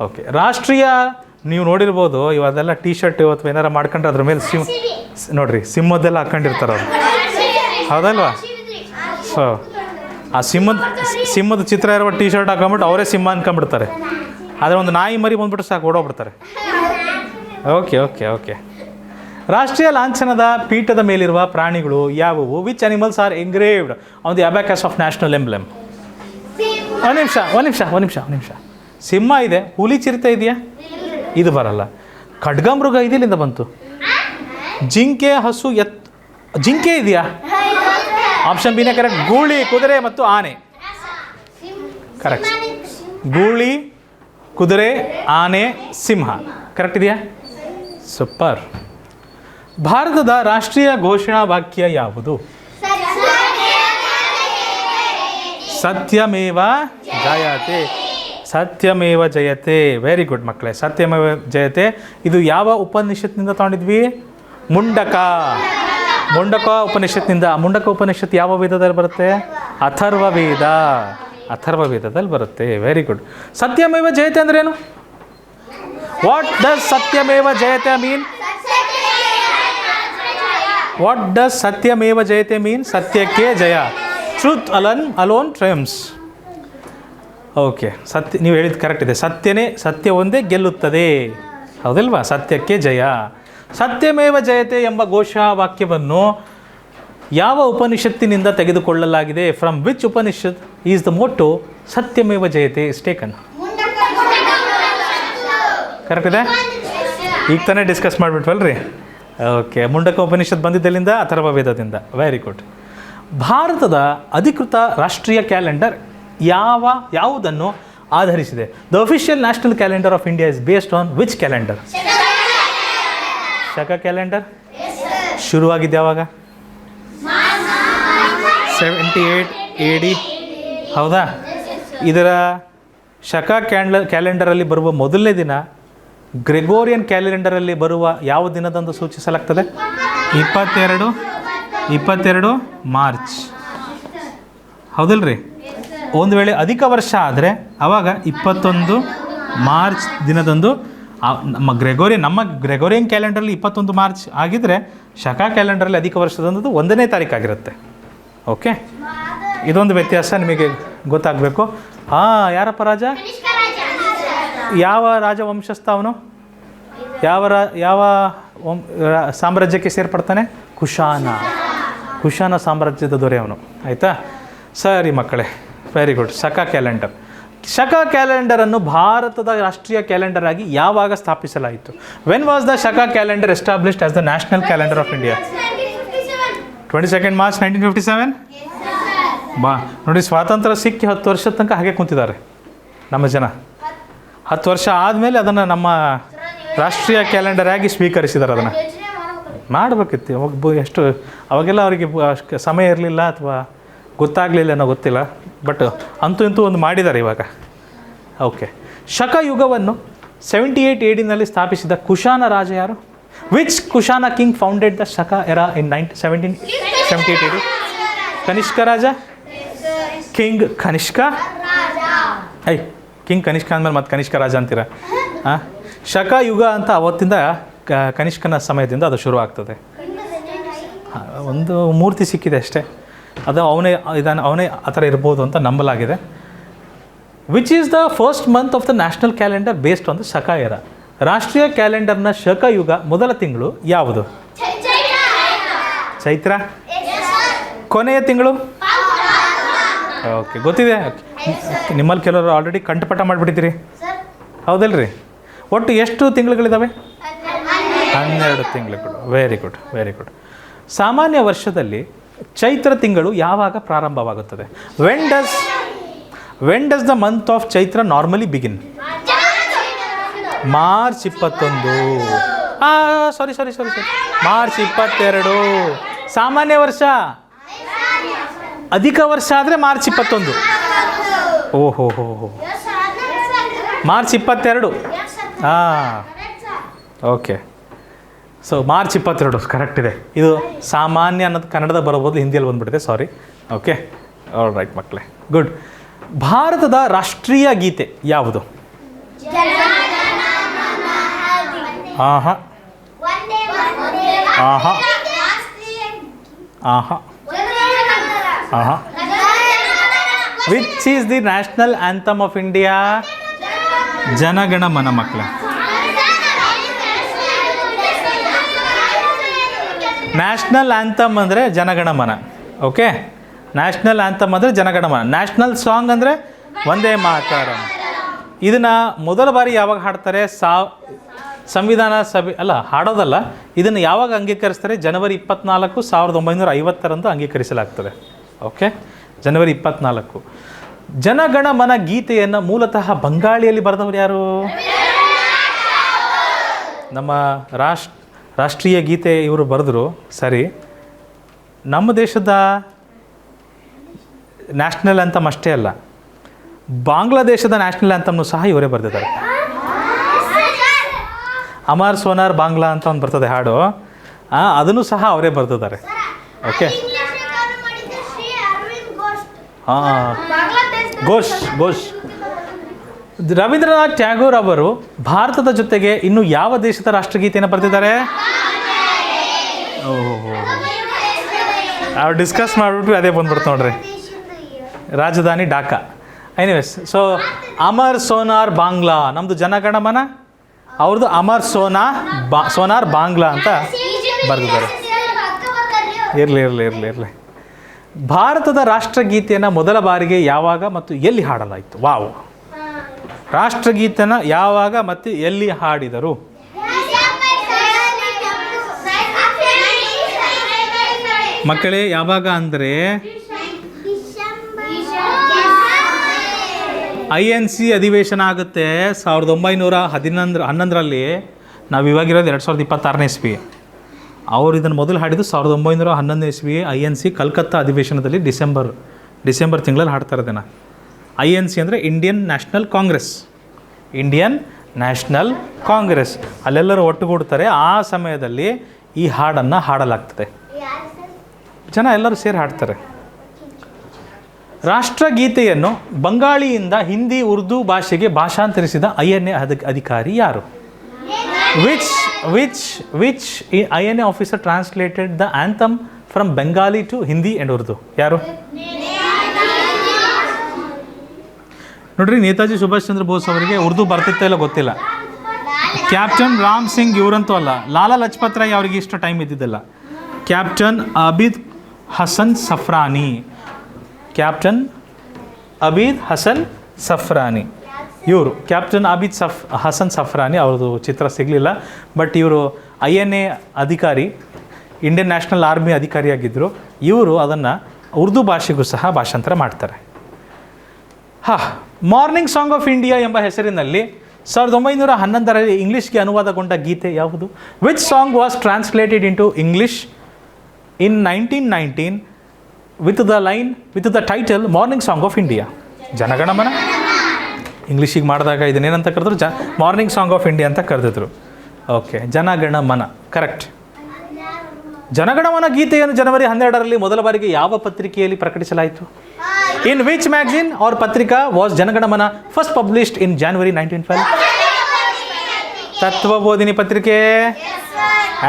Okay. ರಾಷ್ಟ್ರೀಯ, ನೀವು ನೋಡಿರ್ಬೋದು ಇವತ್ತೆಲ್ಲ ಟೀ ಶರ್ಟ್ ಇವತ್ತು ಏನಾರು ಮಾಡ್ಕೊಂಡ್ರೆ ಅದ್ರ ಮೇಲೆ ನೋಡ್ರಿ ಸಿಂಹದ್ದೆಲ್ಲ ಹಾಕ್ಕೊಂಡಿರ್ತಾರೆ ಅವರು. ಹೌದಲ್ವಾ? ಸೊ ಆ ಸಿಂಹದ ಚಿತ್ರ ಇರುವ ಟೀ ಶರ್ಟ್ ಹಾಕೊಂಬಿಟ್ಟು ಅವರೇ ಸಿಂಹ ಅನ್ಕೊಂಡ್ಬಿಡ್ತಾರೆ. ಆದರೆ ಒಂದು ನಾಯಿ ಮರಿ ಬಂದ್ಬಿಟ್ಟು ಸಾಕು ಓಡೋಗ್ಬಿಡ್ತಾರೆ. ಓಕೆ. ರಾಷ್ಟ್ರೀಯ ಲಾಂಛನದ ಪೀಠದ ಮೇಲಿರುವ ಪ್ರಾಣಿಗಳು ಯಾವುವು? Which animals are engraved on the abacus of national emblem? ಒಂದು ನಿಮಿಷ. ಸಿಂಹ ಇದೆ, ಹುಲಿ, ಚಿರತೆ ಇದೆಯಾ? ಇದು ಬರಲ್ಲ. ಖಡ್ಗಮೃಗ ಇದೆಯಲ್ಲಿಂದ ಬಂತು? ಜಿಂಕೆ, ಹಸು, ಜಿಂಕೆ ಇದೆಯಾ? ಆಪ್ಷನ್ ಬಿನೇ ಕರೆಕ್ಟ್. ಗೂಳಿ, ಕುದುರೆ ಮತ್ತು ಆನೆ. ಕರೆಕ್ಟ್. ಗೂಳಿ, ಕುದುರೆ, ಆನೆ, ಸಿಂಹ. ಕರೆಕ್ಟ್ ಇದೆಯಾ? ಸೂಪರ್. ಭಾರತದ ರಾಷ್ಟ್ರೀಯ ಘೋಷಣಾ ವಾಕ್ಯ ಯಾವುದು? ಸತ್ಯಮೇವ ಜಯತೆ. ವೆರಿ ಗುಡ್ ಮಕ್ಕಳೇ. ಸತ್ಯಮೇವ ಜಯತೆ ಇದು ಯಾವ ಉಪನಿಷತ್ನಿಂದ ತಗೊಂಡಿದ್ವಿ? ಮುಂಡಕ ಉಪನಿಷತ್ನಿಂದ. ಮುಂಡಕ ಉಪನಿಷತ್ ಯಾವ ವೇದದಲ್ಲಿ ಬರುತ್ತೆ? ಅಥರ್ವವೇದದಲ್ಲಿ ಬರುತ್ತೆ. Very good. ಸತ್ಯಮೇವ ಜಯತೆ ಅಂದ್ರೇನು? What does Satyameva Jayate mean? ಸತ್ಯಕ್ಕೆ ಜಯ. Truth alone triumphs. ಓಕೆ. ನೀವು ಹೇಳಿದ್ದು ಕರೆಕ್ಟ್ ಇದೆ. ಸತ್ಯ ಒಂದೇ ಗೆಲ್ಲುತ್ತದೆ. ಹೌದಲ್ವಾ? ಸತ್ಯಕ್ಕೆ ಜಯ. ಸತ್ಯಮೇವ ಜಯತೆ ಎಂಬ ಘೋಷವಾಕ್ಯವನ್ನು ಯಾವ ಉಪನಿಷತ್ತಿನಿಂದ ತೆಗೆದುಕೊಳ್ಳಲಾಗಿದೆ? From which Upanishad is the motto Satyameva Jayate is taken? Correct ಇದೆ? ಈಗ ತಾನೇ ಡಿಸ್ಕಸ್ ಮಾಡಿಬಿಟ್ವಲ್ರಿ? ಓಕೆ. ಮುಂಡಕ ಉಪನಿಷತ್ ಬಂದಿದ್ದಲ್ಲಿಂದ ಅಥರ್ವವೇದದಿಂದ. Very good. ಭಾರತದ ಅಧಿಕೃತ ರಾಷ್ಟ್ರೀಯ ಕ್ಯಾಲೆಂಡರ್ ಯಾವುದನ್ನು ಆಧರಿಸಿದೆ? The official national calendar of India is based on which calendar? Shaka calendar. ಶುರುವಾಗಿದ್ದು ಯಾವಾಗ? 78 AD. ಹೌದಾ? ಇದರ ಶಕ ಕ್ಯಾಲೆಂಡರಲ್ಲಿ ಬರುವ ಮೊದಲನೇ ದಿನ ಗ್ರೆಗೋರಿಯನ್ ಕ್ಯಾಲೆಂಡರಲ್ಲಿ ಬರುವ ಯಾವ ದಿನದಂದು ಸೂಚಿಸಲಾಗ್ತದೆ? 22 22 ಮಾರ್ಚ್, ಹೌದಲ್ರಿ? ಒಂದು ವೇಳೆ ಅಧಿಕ ವರ್ಷ ಆದರೆ ಆವಾಗ 21 ಮಾರ್ಚ್ ದಿನದಂದು ನಮ್ಮ ಗ್ರೆಗೋರಿಯನ್ ಕ್ಯಾಲೆಂಡರಲ್ಲಿ 21 ಮಾರ್ಚ್ ಆಗಿದ್ದರೆ ಶಕ ಕ್ಯಾಲೆಂಡರಲ್ಲಿ ಅಧಿಕ ವರ್ಷದಂದು 1ನೇ ತಾರೀಕು ಆಗಿರುತ್ತೆ. ಓಕೆ, ಇದೊಂದು ವ್ಯತ್ಯಾಸ ನಿಮಗೆ ಗೊತ್ತಾಗಬೇಕು. ಯಾರಪ್ಪ ರಾಜ? ಯಾವ ರಾಜವಂಶಸ್ಥ ಅವನು? ಯಾವ ಸಾಮ್ರಾಜ್ಯಕ್ಕೆ ಸೇರ್ಪಡ್ತಾನೆ? ಕುಶಾನ ಸಾಮ್ರಾಜ್ಯದ ದೊರೆ ಅವನು. ಆಯಿತಾ? ಸರಿ ಮಕ್ಕಳೇ, ವೆರಿ ಗುಡ್. ಶಕ ಕ್ಯಾಲೆಂಡರನ್ನು ಭಾರತದ ರಾಷ್ಟ್ರೀಯ ಕ್ಯಾಲೆಂಡರ್ ಆಗಿ ಯಾವಾಗ ಸ್ಥಾಪಿಸಲಾಯಿತು? ವೆನ್ ವಾಸ್ ದ ಶಕ calendar established as the national calendar of India? 22 March 1957. ನೋಡಿ, ಸ್ವಾತಂತ್ರ್ಯ ಸಿಕ್ಕಿ 10 ವರ್ಷದ ತನಕ ಹಾಗೆ ಕುಂತಿದ್ದಾರೆ ನಮ್ಮ ಜನ. 10 ವರ್ಷ ಆದಮೇಲೆ ಅದನ್ನು ನಮ್ಮ ರಾಷ್ಟ್ರೀಯ ಕ್ಯಾಲೆಂಡರ್ ಆಗಿ ಸ್ವೀಕರಿಸಿದ್ದಾರೆ. ಅದನ್ನು ಮಾಡಬೇಕಿತ್ತು ಅವಾಗೆಲ್ಲ ಅವರಿಗೆ ಸಮಯ ಇರಲಿಲ್ಲ ಅಥವಾ ಗೊತ್ತಾಗಲಿಲ್ಲ ಅನ್ನೋ ಗೊತ್ತಿಲ್ಲ. ಬಟ್ ಅಂತೂ ಇಂತೂ ಒಂದು ಮಾಡಿದ್ದಾರೆ ಇವಾಗ. ಓಕೆ, ಶಕ ಯುಗವನ್ನು 78 AD ಸ್ಥಾಪಿಸಿದ ಕುಶಾನ ರಾಜ ಯಾರು? Which Kushana king founded the ಶಕ ಎರಾ ಇನ್ 1778 AD? ಕನಿಷ್ಕ ರಾಜ? ಕಿಂಗ್ ಕನಿಷ್ಕ? ಕಿಂಗ್ ಕನಿಷ್ಕ ಅಂದಮೇಲೆ ಮತ್ತೆ ಕನಿಷ್ಕ ರಾಜ ಅಂತೀರ? ಶಕ ಯುಗ ಅಂತ ಅವತ್ತಿಂದ ಕನಿಷ್ಕನ ಸಮಯದಿಂದ ಅದು ಶುರು ಆಗ್ತದೆ. ಒಂದು ಮೂರ್ತಿ ಸಿಕ್ಕಿದೆ ಅಷ್ಟೇ, ಅದು ಅವನೇ ಆ ಥರ ಇರ್ಬೋದು ಅಂತ ನಂಬಲಾಗಿದೆ. Which is the first month of the national calendar based on the ಶಕ ಎರಾ? ರಾಷ್ಟ್ರೀಯ ಕ್ಯಾಲೆಂಡರ್ನ ಶಕ ಯುಗ ಮೊದಲ ತಿಂಗಳು ಯಾವುದು? ಚೈತ್ರ. ಕೊನೆಯ ತಿಂಗಳು? ಓಕೆ, ಗೊತ್ತಿದೆ. ನಿಮ್ಮಲ್ಲಿ ಕೆಲವರು ಆಲ್ರೆಡಿ ಕಂಠಪಾಠ ಮಾಡಿಬಿಟ್ಟಿದ್ದೀರಿ, ಹೌದಲ್ರಿ? ಒಟ್ಟು ಎಷ್ಟು ತಿಂಗಳುಗಳಿದ್ದಾವೆ? 12 ತಿಂಗಳುಗಳು. Very good, very good. ಸಾಮಾನ್ಯ ವರ್ಷದಲ್ಲಿ ಚೈತ್ರ ತಿಂಗಳು ಯಾವಾಗ ಪ್ರಾರಂಭವಾಗುತ್ತದೆ? When does the month of Chaitra normally begin? March 21. Sorry, March 22. ಸಾಮಾನ್ಯ ವರ್ಷ. ಅಧಿಕ ವರ್ಷ ಆದರೆ ಮಾರ್ಚ್ 21. ಓಹೋ, March 22. Okay, so March 22 correct ಇದೆ. ಇದು ಸಾಮಾನ್ಯ ಅನ್ನೋದು ಕನ್ನಡದ ಬರಬಹುದು, ಹಿಂದಿಯಲ್ಲಿ ಬಂದುಬಿಟ್ಟಿದೆ, ಸಾರಿ. ಓಕೆ, ಆಲ್ ರೈಟ್ ಮಕ್ಕಳೇ, ಗುಡ್. ಭಾರತದ ರಾಷ್ಟ್ರೀಯ ಗೀತೆ ಯಾವುದು? Which is the national anthem of India? Janagana Mana ಮಕ್ಕಳೇ. ನ್ಯಾಷನಲ್ ಆ್ಯಂಥಮ್ ಅಂದರೆ ಜನಗಣಮನ. ಓಕೆ, ನ್ಯಾಷನಲ್ ಆ್ಯಂಥಮ್ ಅಂದರೆ ಜನಗಣಮನ. ನ್ಯಾಷನಲ್ ಸಾಂಗ್ ಅಂದರೆ ವಂದೇ ಮಾತರಂ. ಇದನ್ನು ಮೊದಲ ಬಾರಿ ಯಾವಾಗ ಹಾಡ್ತಾರೆ? ಸಂವಿಧಾನ ಸಭೆ ಹಾಡೋದಲ್ಲ, ಇದನ್ನು ಯಾವಾಗ ಅಂಗೀಕರಿಸ್ತಾರೆ? ಜನವರಿ 24, 1950 ಅಂಗೀಕರಿಸಲಾಗ್ತದೆ. ಓಕೆ, ಜನವರಿ 24. ಜನಗಣಮನ ಗೀತೆಯನ್ನು ಮೂಲತಃ ಬಂಗಾಳಿಯಲ್ಲಿ ಬರೆದವರು ಯಾರು? ನಮ್ಮ ರಾಷ್ಟ್ರೀಯ ಗೀತೆ ಇವರು ಬರೆದರು, ಸರಿ. ನಮ್ಮ ದೇಶದ ನ್ಯಾಷನಲ್ ಆ್ಯಂಥಮ್ ಅಷ್ಟೇ ಅಲ್ಲ, ಬಾಂಗ್ಲಾದೇಶದ ನ್ಯಾಷನಲ್ ಆ್ಯಂಥಮ್ನು ಸಹ ಇವರೇ ಬರೆದಿದ್ದಾರೆ. ಅಮರ್ ಸೋನಾರ್ ಬಾಂಗ್ಲಾ ಅಂತ ಒಂದು ಬರ್ತದೆ ಹಾಡು, ಅದನ್ನು ಸಹ ಅವರೇ ಬರೆದಿದ್ದಾರೆ. ಓಕೆ, ಘೋಷ್. ರವೀಂದ್ರನಾಥ್ ಟ್ಯಾಗೋರ್ ಅವರು ಭಾರತದ ಜೊತೆಗೆ ಇನ್ನು ಯಾವ ದೇಶದ ರಾಷ್ಟ್ರಗೀತೆಯನ್ನು ಬರೆದಿದ್ದಾರೆ? ಅವ್ರು ಡಿಸ್ಕಸ್ ಮಾಡಿಬಿಟ್ಟು ಅದೇ ಬಂದ್ಬಿಡ್ತು ನೋಡ್ರಿ, ರಾಜಧಾನಿ Dhaka. Anyways, so Amar sonar Bangla ನಮ್ಮದು ಜನಗಣಮನ, ಅವ್ರದ್ದು ಅಮರ್ ಸೋನಾರ್ ಬಾಂಗ್ಲಾ ಅಂತ ಬರೆದಿದ್ದಾರೆ. ಇರಲಿ. ಭಾರತದ ರಾಷ್ಟ್ರಗೀತೆಯನ್ನು ಮೊದಲ ಬಾರಿಗೆ ಯಾವಾಗ ಮತ್ತು ಎಲ್ಲಿ ಹಾಡಲಾಯಿತು? ವಾವ್, ರಾಷ್ಟ್ರಗೀತೆನ ಯಾವಾಗ ಮತ್ತು ಎಲ್ಲಿ ಹಾಡಿದರು? ಮಕ್ಕಳೇ, ಯಾವಾಗ ಅಂದರೆ INC ಅಧಿವೇಶನ ಆಗುತ್ತೆ 1911ರಲ್ಲಿ. ನಾವು ಇವಾಗಿರೋದು 2026ನೇ ಇಸ್ವಿ. ಅವರು ಇದನ್ನು ಮೊದಲು ಹಾಡಿದ್ದು 1911ನೇ ಇಸ್ವಿ INC ಕಲ್ಕತ್ತಾ ಅಧಿವೇಶನದಲ್ಲಿ ಡಿಸೆಂಬರ್ ತಿಂಗಳಲ್ಲಿ ಹಾಡ್ತಾ ಇರೋದನ್ನು. INC ಅಂದರೆ ಇಂಡಿಯನ್ ನ್ಯಾಷನಲ್ ಕಾಂಗ್ರೆಸ್. ಅಲ್ಲೆಲ್ಲರೂ ಒಟ್ಟುಗೂಡ್ತಾರೆ. ಆ ಸಮಯದಲ್ಲಿ ಈ ಹಾಡನ್ನು ಹಾಡಲಾಗ್ತದೆ. ಜನ ಎಲ್ಲರೂ ಸೇರಿ ಹಾಡ್ತಾರೆ. ರಾಷ್ಟ್ರಗೀತೆಯನ್ನು ಬಂಗಾಳಿಯಿಂದ ಹಿಂದಿ ಉರ್ದು ಭಾಷೆಗೆ ಭಾಷಾಂತರಿಸಿದ INA ಅಧಿಕಾರಿ ಯಾರು? Which INA officer translated the anthem from Bengali to Hindi and Urdu? ಯಾರು? ನೋಡ್ರಿ, ನೇತಾಜಿ ಸುಭಾಷ್ ಚಂದ್ರ ಬೋಸ್ ಅವರಿಗೆ ಉರ್ದು ಬರ್ತಿತ್ತೋ ಇಲ್ಲ ಗೊತ್ತಿಲ್ಲ. ಕ್ಯಾಪ್ಟನ್ ರಾಮ್ ಸಿಂಗ್ ಇವರಂತೂ ಅಲ್ಲ. ಲಾಲಾ ಲಜಪತ್ ರಾಯ್ ಅವರಿಗೆ ಇಷ್ಟು ಟೈಮ್ ಇದ್ದಿದ್ದಲ್ಲ. ಕ್ಯಾಪ್ಟನ್ ಅಬಿದ್ ಹಸನ್ ಸಫ್ರಾನಿ, ಕ್ಯಾಪ್ಟನ್ ಅಬಿದ್ ಹಸನ್ ಸಫ್ರಾನಿ ಇವರು. ಕ್ಯಾಪ್ಟನ್ ಅಬಿದ್ ಹಸನ್ ಸಫ್ರಾನಿ ಅವ್ರದ್ದು ಚಿತ್ರ ಸಿಗಲಿಲ್ಲ. ಬಟ್ ಇವರು INA ಅಧಿಕಾರಿ, ಇಂಡಿಯನ್ ನ್ಯಾಷನಲ್ ಆರ್ಮಿ ಅಧಿಕಾರಿಯಾಗಿದ್ದರು. ಇವರು ಅದನ್ನು ಉರ್ದು ಭಾಷೆಗೂ ಸಹ ಭಾಷಾಂತರ ಮಾಡ್ತಾರೆ. ಮಾರ್ನಿಂಗ್ ಸಾಂಗ್ ಆಫ್ ಇಂಡಿಯಾ ಎಂಬ ಹೆಸರಿನಲ್ಲಿ 1911ರಲ್ಲಿ ಇಂಗ್ಲೀಷ್ಗೆ ಅನುವಾದಗೊಂಡ ಗೀತೆ ಯಾವುದು? Which song was translated into English in 1919 with the title morning song of India? Janaganamana. ಇಂಗ್ಲೀಷಿಗೆ ಮಾಡಿದಾಗ ಇದನ್ನೇನಂತ ಕರೆದ್ರು? ಮಾರ್ನಿಂಗ್ ಸಾಂಗ್ ಆಫ್ ಇಂಡಿಯಾ ಅಂತ ಕರೆದಿದ್ರು. Okay, Janaganamana correct. ಜನಗಣಮನ ಗೀತೆಯನ್ನು ಜನವರಿ 12ರಲ್ಲಿ ಮೊದಲ ಬಾರಿಗೆ ಯಾವ ಪತ್ರಿಕೆಯಲ್ಲಿ ಪ್ರಕಟಿಸಲಾಯಿತು? In which magazine or patrika was Janaganamana first published in January 1912? Tattvabodhini ಪತ್ರಿಕೆ.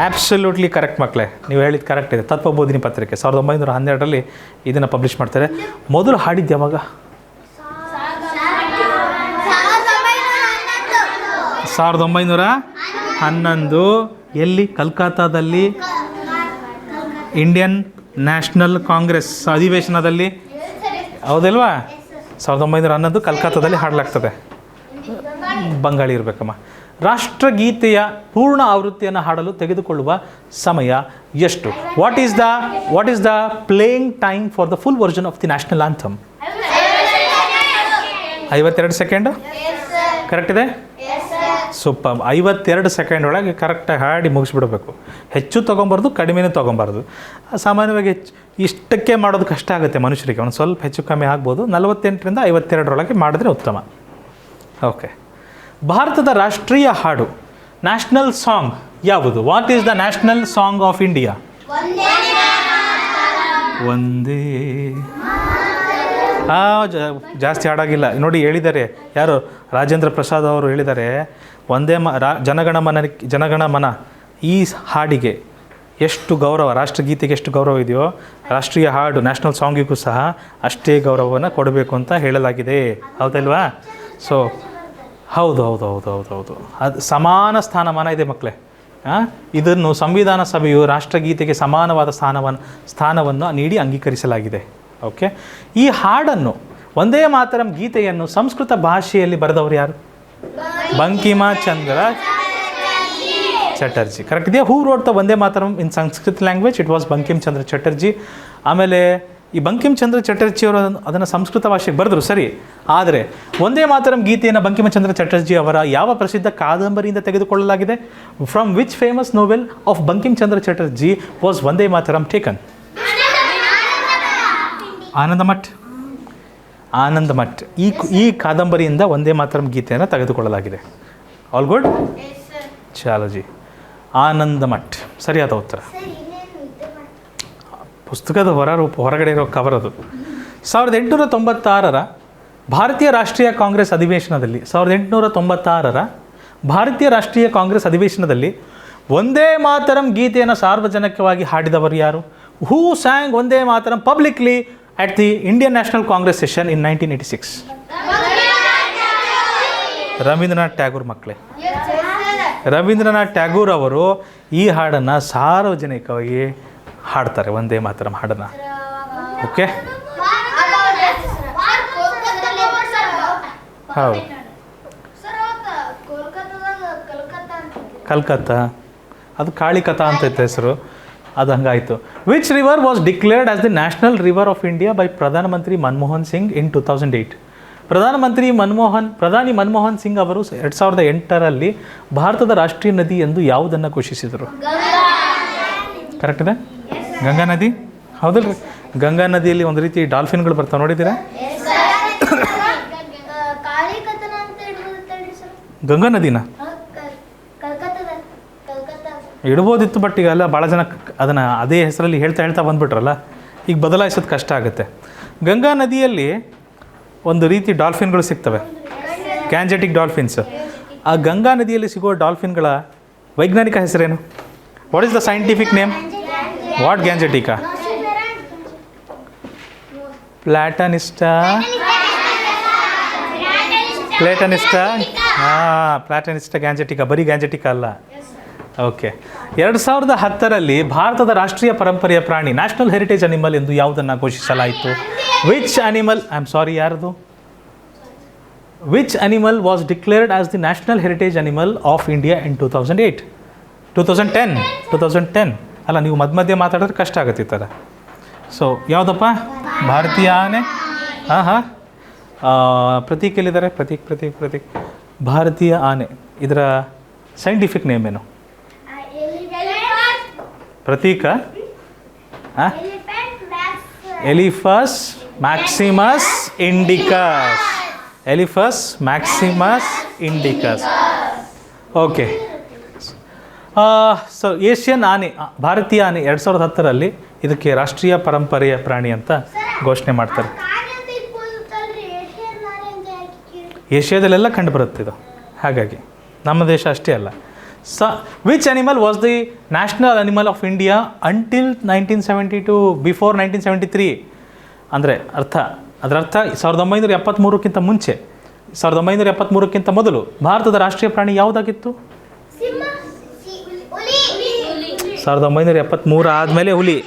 ಆ್ಯಬ್ಸಲ್ಯೂಟ್ಲಿ ಕರೆಕ್ಟ್ ಮಕ್ಕಳೇ, ನೀವು ಹೇಳಿದ್ದು ಕರೆಕ್ಟ್ ಇದೆ. ತತ್ವಬೋಧಿನಿ ಪತ್ರಿಕೆ 1912ರಲ್ಲಿ ಇದನ್ನು ಪಬ್ಲಿಷ್ ಮಾಡ್ತಾರೆ. ಮೊದಲು ಹಾಡಿದ್ದು ಯಾವಾಗ? 1911. ಎಲ್ಲಿ? ಕಲ್ಕತ್ತಾದಲ್ಲಿ ಇಂಡಿಯನ್ ನ್ಯಾಷನಲ್ ಕಾಂಗ್ರೆಸ್ ಅಧಿವೇಶನದಲ್ಲಿ, ಹೌದಲ್ವಾ? 1911 ಕಲ್ಕತ್ತಾದಲ್ಲಿ ಹಾಡಲಾಗ್ತದೆ. ಬಂಗಾಳಿ ಇರಬೇಕಮ್ಮ. ರಾಷ್ಟ್ರಗೀತೆಯ ಪೂರ್ಣ ಆವೃತ್ತಿಯನ್ನು ಹಾಡಲು ತೆಗೆದುಕೊಳ್ಳುವ ಸಮಯ ಎಷ್ಟು? What is the playing time for the full version of the national anthem? 52 second correct ಇದೆ. ಸೂಪರ್. 52 ಸೆಕೆಂಡ್ ಒಳಗೆ ಕರೆಕ್ಟಾಗಿ ಹಾಡಿ ಮುಗಿಸ್ಬಿಡಬೇಕು. ಹೆಚ್ಚು ತೊಗೊಬಾರ್ದು, ಕಡಿಮೆನೂ ತೊಗೊಬಾರ್ದು. ಸಾಮಾನ್ಯವಾಗಿ ಇಷ್ಟಕ್ಕೆ ಮಾಡೋದು ಕಷ್ಟ ಆಗುತ್ತೆ ಮನುಷ್ಯರಿಗೆ. ಒಂದು ಸ್ವಲ್ಪ ಹೆಚ್ಚು ಕಮ್ಮಿ ಆಗ್ಬೋದು. 48ರಿಂದ 52ರೊಳಗೆ ಮಾಡಿದ್ರೆ ಉತ್ತಮ. ಓಕೆ, ಭಾರತದ ರಾಷ್ಟ್ರೀಯ ಹಾಡು ನ್ಯಾಷನಲ್ ಸಾಂಗ್ ಯಾವುದು? What is the national song of India? ಒಂದೇ. ಜಾಸ್ತಿ ಹಾಡಾಗಿಲ್ಲ ನೋಡಿ, ಹೇಳಿದ್ದಾರೆ ಯಾರು? ರಾಜೇಂದ್ರ ಪ್ರಸಾದ್ ಅವರು ಹೇಳಿದ್ದಾರೆ, ಒಂದೇ ಜನಗಣಮನ ಈ ಹಾಡಿಗೆ ಎಷ್ಟು ಗೌರವ, ರಾಷ್ಟ್ರಗೀತೆಗೆ ಎಷ್ಟು ಗೌರವ ಇದೆಯೋ ರಾಷ್ಟ್ರೀಯ ಹಾಡು ನ್ಯಾಷನಲ್ ಸಾಂಗಿಗೂ ಸಹ ಅಷ್ಟೇ ಗೌರವವನ್ನು ಕೊಡಬೇಕು ಅಂತ ಹೇಳಲಾಗಿದೆ. ಹೌದಲ್ವಾ? ಸೊ ಹೌದು. ಅದು ಸಮಾನ ಸ್ಥಾನಮಾನ ಇದೆ ಮಕ್ಕಳೇ. ಇದನ್ನು ಸಂವಿಧಾನ ಸಭೆಯು ರಾಷ್ಟ್ರಗೀತೆಗೆ ಸಮಾನವಾದ ಸ್ಥಾನವನ್ನು ನೀಡಿ ಅಂಗೀಕರಿಸಲಾಗಿದೆ. ಓಕೆ, ಈ ಹಾಡನ್ನು ವಂದೇ ಮಾತರಂ ಗೀತೆಯನ್ನು ಸಂಸ್ಕೃತ ಭಾಷೆಯಲ್ಲಿ ಬರೆದವರು ಯಾರು? ಬಂಕಿಮಚಂದ್ರ ಚಟರ್ಜಿ. ಕರೆಕ್ಟ್ ಇದೆಯಾ? Who wrote the Vande Mataram in Sanskrit language? It was Bankimchandra Chatterjee. ಆಮೇಲೆ ಈ ಬಂಕಿಮಚಂದ್ರ ಚಟರ್ಜಿಯವರು ಅದನ್ನು ಸಂಸ್ಕೃತ ಭಾಷೆಗೆ ಬರೆದ್ರು ಸರಿ. ಆದರೆ ವಂದೇ ಮಾತರಂ ಗೀತೆಯನ್ನು ಬಂಕಿಮಚಂದ್ರ ಚಟರ್ಜಿ ಅವರ ಯಾವ ಪ್ರಸಿದ್ಧ ಕಾದಂಬರಿಯಿಂದ ತೆಗೆದುಕೊಳ್ಳಲಾಗಿದೆ? From which famous novel of Bankim Chandra Chatterjee was Vande Mataram taken? ಆನಂದಮಠ್. ಈ ಕಾದಂಬರಿಯಿಂದ ವಂದೇ ಮಾತರಂ ಗೀತೆಯನ್ನು ತೆಗೆದುಕೊಳ್ಳಲಾಗಿದೆ. All good? ಚಾಲಜಿ. ಆನಂದಮಠ್ ಸರಿಯಾದ ಉತ್ತರ. ಪುಸ್ತಕದ ಹೊರಗಡೆ ಇರೋ ಕವರ್ ಅದು. 1896ರ ಭಾರತೀಯ ರಾಷ್ಟ್ರೀಯ ಕಾಂಗ್ರೆಸ್ ಅಧಿವೇಶನದಲ್ಲಿ 1896ರ ಭಾರತೀಯ ರಾಷ್ಟ್ರೀಯ ಕಾಂಗ್ರೆಸ್ ಅಧಿವೇಶನದಲ್ಲಿ ವಂದೇ ಮಾತರಂ ಗೀತೆಯನ್ನು ಸಾರ್ವಜನಿಕವಾಗಿ ಹಾಡಿದವರು ಯಾರು? ಹೂ sang Vande Mataram publicly at the Indian National Congress session in 1986? Rabindranath Tagore ಮಕ್ಕಳೇ. ರವೀಂದ್ರನಾಥ್ ಟ್ಯಾಗೂರ್ ಅವರು ಈ ಹಾಡನ್ನು ಸಾರ್ವಜನಿಕವಾಗಿ ಹಾಡ್ತಾರೆ, ವಂದೇ ಮಾತರಂ ಹಾಡನ್ನು. ಓಕೆ, ಹೌದು. ಕಲ್ಕತ್ತಾ, ಅದು ಕಾಳಿಕತಾ ಅಂತ ಇತ್ತು ಹೆಸರು, ಅದು ಹಂಗಾಯಿತು. Which river was declared as the national river of India by Pradhanmantri Manmohan Singh ಇನ್ 2008? ಪ್ರಧಾನಿ ಮನಮೋಹನ್ ಸಿಂಗ್ ಅವರು 2008ರಲ್ಲಿ ಭಾರತದ ರಾಷ್ಟ್ರೀಯ ನದಿ ಎಂದು ಯಾವುದನ್ನು ಘೋಷಿಸಿದರು? ಕರೆಕ್ಟ್ ಇದೆ, ಗಂಗಾ ನದಿ. ಹೌದಲ್ರಿ? ಗಂಗಾ ನದಿಯಲ್ಲಿ ಒಂದು ರೀತಿ ಡಾಲ್ಫಿನ್ಗಳು ಬರ್ತಾವೆ, ನೋಡಿದ್ದೀರಾ? ಗಂಗಾ ನದಿನ ಇಡ್ಬೋದಿತ್ತು, ಬಟ್ ಈಗ ಎಲ್ಲ ಭಾಳ ಜನ ಅದನ್ನು ಅದೇ ಹೆಸರಲ್ಲಿ ಹೇಳ್ತಾ ಬಂದುಬಿಟ್ರಲ್ಲ. ಈಗ ಬದಲಾಯಿಸೋದು ಕಷ್ಟ ಆಗುತ್ತೆ. ಗಂಗಾ ನದಿಯಲ್ಲಿ ಒಂದು ರೀತಿ ಡಾಲ್ಫಿನ್ಗಳು ಸಿಗ್ತವೆ, ಗ್ಯಾಂಜೆಟಿಕ್ ಡಾಲ್ಫಿನ್ಸ್. ಆ ಗಂಗಾ ನದಿಯಲ್ಲಿ ಸಿಗೋ ಡಾಲ್ಫಿನ್ಗಳ ವೈಜ್ಞಾನಿಕ ಹೆಸರೇನು? What is the scientific name? What gangetica? Platanista? Platanista? ಹಾಂ, ಪ್ಲಾಟನಿಸ್ಟಾ ಗ್ಯಾಂಜೆಟಿಕಾ, ಬರೀ ಗ್ಯಾಂಜೆಟಿಕಾ ಅಲ್ಲ. ಓಕೆ. 2010ರಲ್ಲಿ ಭಾರತದ ರಾಷ್ಟ್ರೀಯ ಪರಂಪರೆಯ ಪ್ರಾಣಿ, ನ್ಯಾಷನಲ್ ಹೆರಿಟೇಜ್ ಅನಿಮಲ್ ಎಂದು ಯಾವುದನ್ನು ಘೋಷಿಸಲಾಯಿತು? Which animal, I am sorry, ಯಾರದು? Which animal was declared as the national heritage animal of India in 2008? 2010 ಅಲ್ಲ, ನೀವು ಮಧ್ಯೆ ಮಾತಾಡಿದ್ರೆ ಕಷ್ಟ ಆಗುತ್ತೆ ಈ ಥರ. ಸೊ ಯಾವುದಪ್ಪ? ಭಾರತೀಯ ಆನೆ. ಹಾಂ, ಪ್ರತೀಕ್ ಎಲ್ಲಿದ್ದಾರೆ? ಪ್ರತೀಕ್. ಭಾರತೀಯ ಆನೆ, ಇದರ ಸೈಂಟಿಫಿಕ್ ನೇಮ್ ಏನು? ಪ್ರತೀಕ? Elephas maximus indicus. Elephas maximus indicus. Okay. So Asian ಆನೆ, ಭಾರತೀಯ ಆನೆ 2010ರಲ್ಲಿ ಇದಕ್ಕೆ ರಾಷ್ಟ್ರೀಯ ಪರಂಪರೆಯ ಪ್ರಾಣಿ ಅಂತ ಘೋಷಣೆ ಮಾಡ್ತಾರೆ. ಏಷ್ಯಾದಲ್ಲೆಲ್ಲ ಕಂಡು ಬರುತ್ತೆ ಇದು, ಹಾಗಾಗಿ ನಮ್ಮ ದೇಶ ಅಷ್ಟೇ ಅಲ್ಲ. Which animal was the national animal of India until 1972 before 1973? ಅಂದರೆ ಅದರ ಅರ್ಥ 1973ಕ್ಕಿಂತ ಮುಂಚೆ, 1973ಕ್ಕಿಂತ ಮೊದಲು ಭಾರತದ ರಾಷ್ಟ್ರೀಯ ಪ್ರಾಣಿ ಯಾವುದಾಗಿತ್ತು? 1973 ಆದಮೇಲೆ ಹುಲಿ.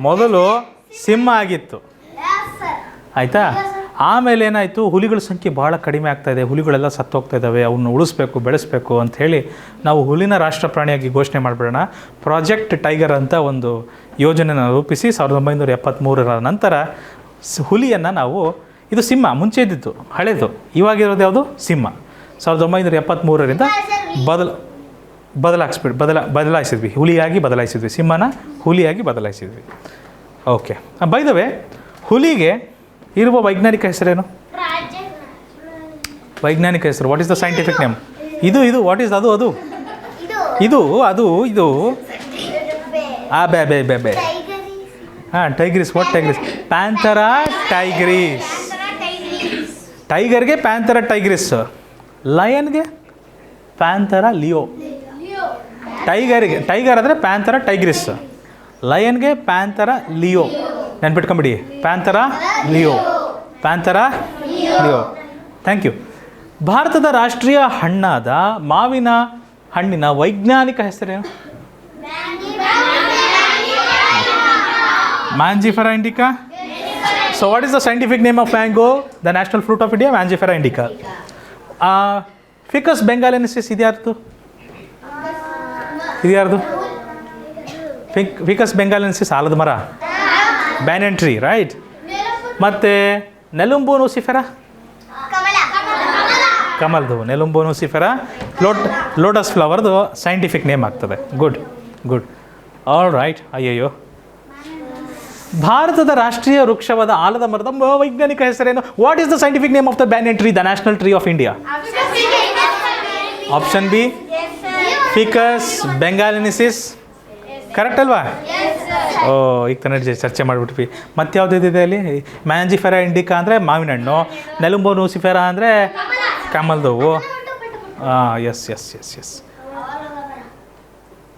ಮೊದಲು ಸಿಂಹ ಆಗಿತ್ತು, ಆಯಿತಾ? ಆಮೇಲೆ ಏನಾಯಿತು, ಹುಲಿಗಳ ಸಂಖ್ಯೆ ಭಾಳ ಕಡಿಮೆ ಆಗ್ತಾಯಿದೆ, ಹುಲಿಗಳೆಲ್ಲ ಸತ್ತೋಗ್ತಾ ಇದ್ದಾವೆ, ಅವನ್ನ ಉಳಿಸ್ಬೇಕು, ಬೆಳೆಸಬೇಕು ಅಂಥೇಳಿ ನಾವು ಹುಲಿನ ರಾಷ್ಟ್ರ ಪ್ರಾಣಿಯಾಗಿ ಘೋಷಣೆ ಮಾಡಿಬಿಡೋಣ. ಪ್ರಾಜೆಕ್ಟ್ ಟೈಗರ್ ಅಂತ ಒಂದು ಯೋಜನೆಯನ್ನು ರೂಪಿಸಿ 1973ರ ನಂತರ ಹುಲಿಯನ್ನು ನಾವು, ಇದು ಸಿಂಹ ಮುಂಚೆ ಇದ್ದಿತ್ತು ಹಳೇದು, ಇವಾಗಿರೋದು ಯಾವುದು? ಸಿಂಹ. 1973ರಿಂದ ಬದಲಾಯಿಸಿದ್ವಿ, ಹುಲಿಯಾಗಿ ಬದಲಾಯಿಸಿದ್ವಿ, ಸಿಂಹನ ಹುಲಿಯಾಗಿ ಬದಲಾಯಿಸಿದ್ವಿ. ಓಕೆ. ಬೈ ದ ವೇ, ಹುಲಿಗೆ ಇರುವ ವೈಜ್ಞಾನಿಕ ಹೆಸರೇನು? ವೈಜ್ಞಾನಿಕ ಹೆಸರು, what is the scientific name? ಇದು ವಾಟ್ ಈಸ್ ಅದು ಬೇ ಹಾಂ, tigris. What tigris? Panthera tigris. ಟೈಗರ್ಗೆ ಪ್ಯಾಂಥರಾ ಟೈಗ್ರಿಸ್, ಲಯನ್ಗೆ ಪ್ಯಾಂಥರಾ ಲಿಯೋ. ಟೈಗರ್ ಅಂದರೆ ಪ್ಯಾಂಥರಾ ಟೈಗ್ರಿಸ್, ಲಯನ್ಗೆ ಪ್ಯಾಂಥರಾ ಲಿಯೋ. ನೆನ್ಪಿಟ್ಕೊಂಬಿಡಿ, ಪ್ಯಾಂಥರಾ ಲಿಯೋ. Thank you. ಭಾರತದ ರಾಷ್ಟ್ರೀಯ ಹಣ್ಣಾದ ಮಾವಿನ ಹಣ್ಣಿನ ವೈಜ್ಞಾನಿಕ ಹೆಸರೇನು? Mangifera indica. So what is the scientific name of mango, the national fruit of India? Mangifera indica. Ficus benghalensis ಇದ್ಯಾರ್ದು? ಫಿಕಸ್ ಬೆಂಗಾಲೆನ್ಸಿಸ್ ಆಲದ ಮರ, ಬ್ಯಾನನ್ ಟ್ರೀ, ರೈಟ್? ಮತ್ತು ನೆಲುಂಬು ನೂಸಿಫೆರಾ? ಕಮಲ್ದು. ನೆಲುಂಬು ನೂಸಿಫೆರಾ ಲೋಟಸ್ ಫ್ಲವರ್ದು ಸೈಂಟಿಫಿಕ್ ನೇಮ್ ಆಗ್ತದೆ. Good. All right. ಅಯ್ಯಯ್ಯೋ. ಭಾರತದ ರಾಷ್ಟ್ರೀಯ ವೃಕ್ಷವಾದ ಆಲದ ಮರದ ವೈಜ್ಞಾನಿಕ ಹೆಸರೇನು? What is the scientific name of the banyan tree, the national tree of India? Option B, ficus benghalensis. Correct ಅಲ್ವಾ? ಓ, ಈಗ ತಾನೇ ಚರ್ಚೆ ಮಾಡಿಬಿಟ್ವಿ. ಮತ್ತೆ ಯಾವುದಿದೆ ಅಲ್ಲಿ? ಮ್ಯಾಂಜಿಫೆರಾ ಇಂಡಿಕಾ ಅಂದರೆ ಮಾವಿನ ಹಣ್ಣು, ನೆಲುಂಬು ನೂಸಿಫೆರಾ ಅಂದರೆ ಕಮಲ್ದವು. Yes.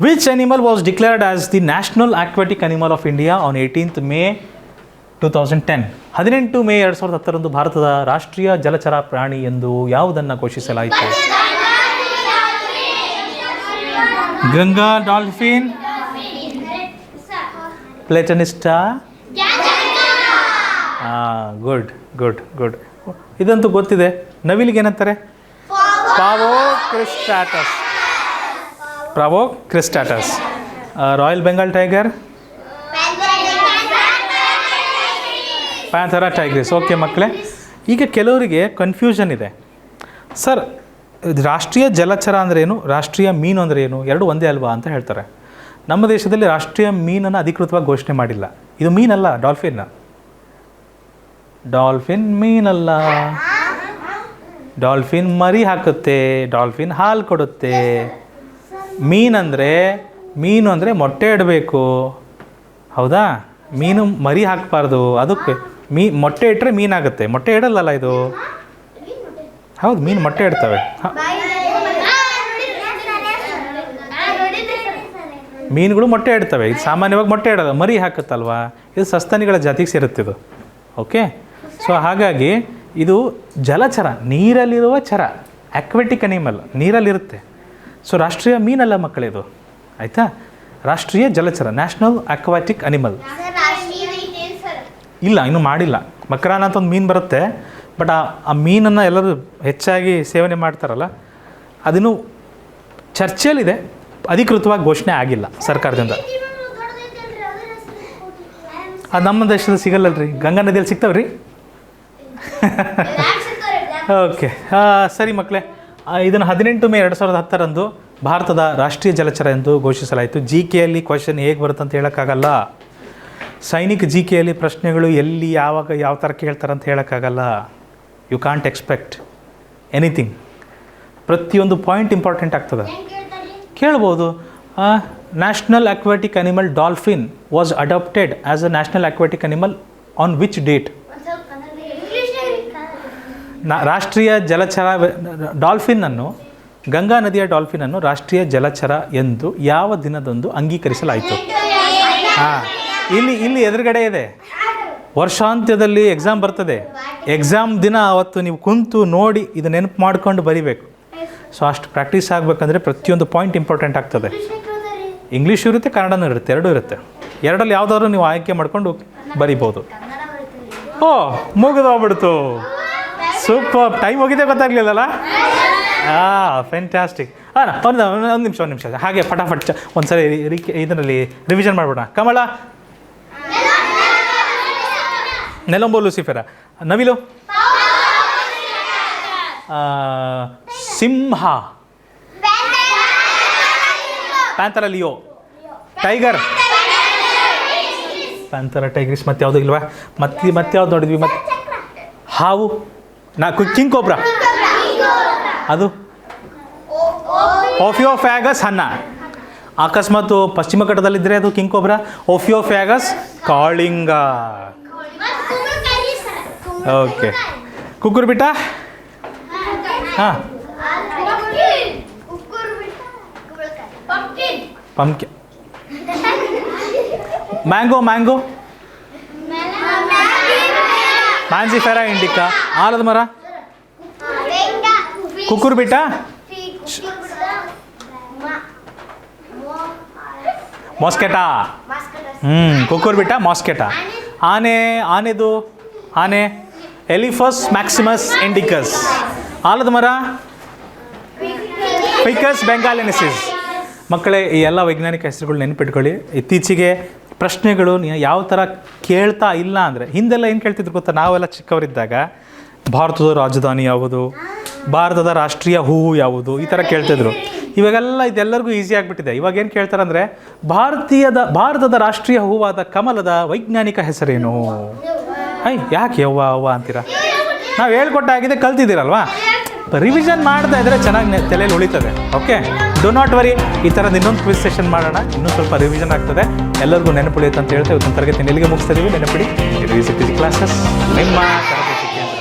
Which animal was declared as the national aquatic animal of India on 18th May 2010? 18 ಮೇ 2010ರಂದು ಭಾರತದ ರಾಷ್ಟ್ರೀಯ ಜಲಚರ ಪ್ರಾಣಿ ಎಂದು ಯಾವುದನ್ನು ಘೋಷಿಸಲಾಯಿತು? Ganga dolphin, platanista? ಗುಡ್. ಇದಂತೂ ಗೊತ್ತಿದೆ. ನವಿಲಿಗೆ ಏನಂತಾರೆ? Pavo cristatus. Royal Bengal tiger? Panthera tigris. Okay ಮಕ್ಕಳೇ, ಈಗ ಕೆಲವರಿಗೆ ಕನ್ಫ್ಯೂಷನ್ ಇದೆ. ಸರ್, ರಾಷ್ಟ್ರೀಯ ಜಲಚರ ಅಂದ್ರೇನು, ರಾಷ್ಟ್ರೀಯ ಮೀನು ಅಂದರೆ ಏನು, ಎರಡು ಒಂದೇ ಅಲ್ವಾ ಅಂತ ಹೇಳ್ತಾರೆ. ನಮ್ಮ ದೇಶದಲ್ಲಿ ರಾಷ್ಟ್ರೀಯ ಮೀನನ್ನು ಅಧಿಕೃತವಾಗಿ ಘೋಷಣೆ ಮಾಡಿಲ್ಲ. ಇದು ಮೀನಲ್ಲ, ಡಾಲ್ಫಿನ್ ಮೀನಲ್ಲ. ಡಾಲ್ಫಿನ್ ಮರಿ ಹಾಕುತ್ತೆ, ಡಾಲ್ಫಿನ್ ಹಾಲು ಕೊಡುತ್ತೆ. ಮೀನು ಅಂದರೆ ಮೊಟ್ಟೆ ಇಡಬೇಕು, ಹೌದಾ? ಮೀನು ಮರಿ ಹಾಕಬಾರ್ದು, ಅದಕ್ಕೆ ಮೊಟ್ಟೆ ಇಟ್ಟರೆ ಮೀನಾಗುತ್ತೆ. ಮೊಟ್ಟೆ ಇಡಲ್ಲಲ್ಲ ಇದು. ಹೌದು, ಮೀನು ಮೊಟ್ಟೆ ಇಡ್ತವೆ. ಮೀನುಗಳು ಮೊಟ್ಟೆ ಇಡ್ತವೆ. ಇದು ಸಾಮಾನ್ಯವಾಗಿ ಮೊಟ್ಟೆ ಇಡಲ್ಲ, ಮರಿ ಹಾಕುತ್ತಲ್ವಾ. ಇದು ಸಸ್ತನಿಗಳ ಜಾತಿಗೆ ಸೇರುತ್ತಿದ್ದು. ಓಕೆ. ಸೊ ಹಾಗಾಗಿ ಇದು ಜಲಚರ, ನೀರಲ್ಲಿರುವ ಚರ, ಅಕ್ವೆಟಿಕ್ ಅನಿಮಲ್, ನೀರಲ್ಲಿರುತ್ತೆ. ಸೊ ರಾಷ್ಟ್ರೀಯ ಮೀನಲ್ಲ ಮಕ್ಕಳಿದು, ಆಯಿತಾ? ರಾಷ್ಟ್ರೀಯ ಜಲಚರ, ನ್ಯಾಷನಲ್ ಅಕ್ವಾಟಿಕ್ ಅನಿಮಲ್. ಇಲ್ಲ, ಇನ್ನೂ ಮಾಡಿಲ್ಲ. ಮಕರಾನ ಅಂತ ಒಂದು ಮೀನು ಬರುತ್ತೆ, ಬಟ್ ಆ ಮೀನನ್ನು ಎಲ್ಲರೂ ಹೆಚ್ಚಾಗಿ ಸೇವನೆ ಮಾಡ್ತಾರಲ್ಲ, ಅದಿನ್ನೂ ಚರ್ಚೆಯಲ್ಲಿದೆ, ಅಧಿಕೃತವಾಗಿ ಘೋಷಣೆ ಆಗಿಲ್ಲ ಸರ್ಕಾರದಿಂದ. ಅದು ನಮ್ಮ ದೇಶದಲ್ಲಿ ಸಿಗಲ್ಲಲ್ರಿ, ಗಂಗಾ ನದಿಯಲ್ಲಿ ಸಿಗ್ತಾವ್ರಿ. ಓಕೆ, ಸರಿ ಮಕ್ಕಳೇ, ಇದನ್ನು 18 ಮೇ 2010 ಭಾರತದ ರಾಷ್ಟ್ರೀಯ ಜಲಚರ ಎಂದು ಘೋಷಿಸಲಾಯಿತು. ಜಿ ಕೆಯಲ್ಲಿ ಕ್ವಶನ್ ಹೇಗೆ ಬರುತ್ತೆ ಅಂತ ಹೇಳೋಕ್ಕಾಗಲ್ಲ. ಸೈನಿಕ ಜಿ ಕೆಯಲ್ಲಿ ಪ್ರಶ್ನೆಗಳು ಎಲ್ಲಿ ಯಾವಾಗ ಯಾವ ಥರ ಕೇಳ್ತಾರೆ ಅಂತ ಹೇಳೋಕ್ಕಾಗಲ್ಲ. You can't expect anything. ಪ್ರತಿಯೊಂದು ಪಾಯಿಂಟ್ ಇಂಪಾರ್ಟೆಂಟ್ ಆಗ್ತದೆ. ಕೇಳ್ಬೋದು. National aquatic animal dolphin was adopted as a national aquatic animal on which date? ರಾಷ್ಟ್ರೀಯ ಜಲಚರ ಡಾಲ್ಫಿನನ್ನು, ಗಂಗಾ ನದಿಯ ಡಾಲ್ಫಿನನ್ನು ರಾಷ್ಟ್ರೀಯ ಜಲಚರ ಎಂದು ಯಾವ ದಿನದಂದು ಅಂಗೀಕರಿಸಲಾಯಿತು? ಇಲ್ಲಿ ಎದುರುಗಡೆ ಇದೆ. ವರ್ಷಾಂತ್ಯದಲ್ಲಿ ಎಕ್ಸಾಮ್ ಬರ್ತದೆ. ಎಕ್ಸಾಮ್ ದಿನ ಅವತ್ತು ನೀವು ಕುಂತು ನೋಡಿ ಇದು ನೆನಪು ಮಾಡ್ಕೊಂಡು ಬರಿಬೇಕು. ಸೊ ಅಷ್ಟು ಪ್ರಾಕ್ಟೀಸ್ ಆಗಬೇಕಂದ್ರೆ ಪ್ರತಿಯೊಂದು ಪಾಯಿಂಟ್ ಇಂಪಾರ್ಟೆಂಟ್ ಆಗ್ತದೆ. ಇಂಗ್ಲೀಷ್ ಇರುತ್ತೆ, ಕನ್ನಡನೂ ಇರುತ್ತೆ, ಎರಡೂ ಇರುತ್ತೆ. ಎರಡಲ್ಲಿ ಯಾವುದಾದ್ರು ನೀವು ಆಯ್ಕೆ ಮಾಡ್ಕೊಂಡು ಬರಿಬೋದು. ಓ, ಮುಗಿದೋಗ್ಬಿಡ್ತು. ಸೂಪರ್. ಟೈಮ್ ಹೋಗಿದೆ ಗೊತ್ತಾಗಲಿಲ್ಲಲ್ಲ? ಫ್ಯಾಂಟಾಸ್ಟಿಕ್. ಒಂದು ನಿಮಿಷ ಹಾಗೆ ಫಟಾಫಟ್ ಒಂದ್ಸರಿ ಇದರಲ್ಲಿ ರಿವಿಷನ್ ಮಾಡ್ಬಿಡೋಣ. ಕಮಲ, ನೆಲಂಬೋ, ಲೂಸಿಫೆರ. ನವಿಲು, ಸಿಂಹ, panthera, leo. Tiger, panthera, tigris. ಮತ್ತೆ ಯಾವುದು ಇಲ್ವಾ? ಮತ್ತೆ ಯಾವ್ದು ನೋಡಿದ್ವಿ? ಮತ್ತೆ ಹಾವು, ಕಿಂಗ್ ಕೋಬ್ರಾ. ಅದು ಓಫಿಯೋಫ್ಯಾಗಸ್ ಹನ್ನ. ಅಕಸ್ಮಾತ್ ಪಶ್ಚಿಮ ಘಟ್ಟದಲ್ಲಿದ್ದರೆ ಅದು ಕಿಂಗ್ ಕೋಬ್ರಾ. ಓಫಿಯೋಫ್ಯಾಗಸ್ ಕಾಳಿಂಗ. ಓಕೆ. ಕುಕ್ಕುರ್ಬಿಟ್ಟ. ಹಾಂ, ಪಂಪ್ಕಿನ್. Mango, ಮ್ಯಾನ್ಸಿಫೆರಾ Indica. ಆಲದ ಮರ. ಕುಕ್ಕುರ್ಬಿಟ್ಟ. ಮಾಸ್ಕೆಟಾ. ಕುಕ್ಕುರ್ಬಿಟ್ಟ, ಮಾಸ್ಕೆಟಾ. ಆನೆ ಎಲಿಫಸ್ ಮ್ಯಾಕ್ಸಿಮಸ್ ಇಂಡಿಕಸ್. ಆಲದ ಮರ ಫಿಕಸ್ ಬೆಂಗಾಲಿನಿಸಿಸ್. ಮಕ್ಕಳೇ, ಈ ಎಲ್ಲ ವೈಜ್ಞಾನಿಕ ಹೆಸರುಗಳು ನೆನಪಿಟ್ಕೊಳ್ಳಿ. ಇತ್ತೀಚೆಗೆ ಪ್ರಶ್ನೆಗಳು ಯಾವ ಥರ ಕೇಳ್ತಾ ಇಲ್ಲ ಅಂದರೆ, ಹಿಂದೆಲ್ಲ ಏನು ಕೇಳ್ತಿದ್ರು ಗೊತ್ತಾ? ನಾವೆಲ್ಲ ಚಿಕ್ಕವರಿದ್ದಾಗ ಭಾರತದ ರಾಜಧಾನಿ ಯಾವುದು, ಭಾರತದ ರಾಷ್ಟ್ರೀಯ ಹೂವು ಯಾವುದು, ಈ ಥರ ಕೇಳ್ತಿದ್ರು. ಇವಾಗೆಲ್ಲ ಇದೆಲ್ಲರಿಗೂ ಈಸಿ ಆಗಿಬಿಟ್ಟಿದೆ. ಇವಾಗ ಏನು ಕೇಳ್ತಾರೆ ಅಂದರೆ, ಭಾರತದ ರಾಷ್ಟ್ರೀಯ ಹೂವಾದ ಕಮಲದ ವೈಜ್ಞಾನಿಕ ಹೆಸರೇನು? ಯಾಕೆ ಅವ್ವ ಅಂತೀರಾ? ನಾವು ಹೇಳ್ಕೊಟ್ಟಾಗಿದೆ, ಕಲ್ತಿದ್ದೀರಲ್ವಾ? ರಿವಿಷನ್ ಮಾಡ್ತಾ ಇದ್ದರೆ ಚೆನ್ನಾಗಿ ತಲೆಯಲ್ಲಿ ಉಳಿತದೆ. Okay, do not worry. ಈ ಥರದ ಇನ್ನೊಂದು ಕ್ವಿಜ್ ಸೆಷನ್ ಮಾಡೋಣ. ಇನ್ನೂ ಸ್ವಲ್ಪ ರಿವಿಷನ್ ಆಗ್ತದೆ, ಎಲ್ಲರಿಗೂ ನೆನಪುಳಿಯುತ್ತೆ ಅಂತ ಹೇಳ್ತೇವೆ. ಇವತ್ತಿನ ತರಗತಿ ಎಲ್ಲಿಗೆ ಮುಗಿಸ್ತಾ ಇದೀವಿ. ನೆನಪಿಡಿ, ಯೂನಿವರ್ಸಿಟಿ ಕ್ಲಾಸಸ್ ನಿಮ್ಮ ತರಬೇತಿ ಕೇಂದ್ರ.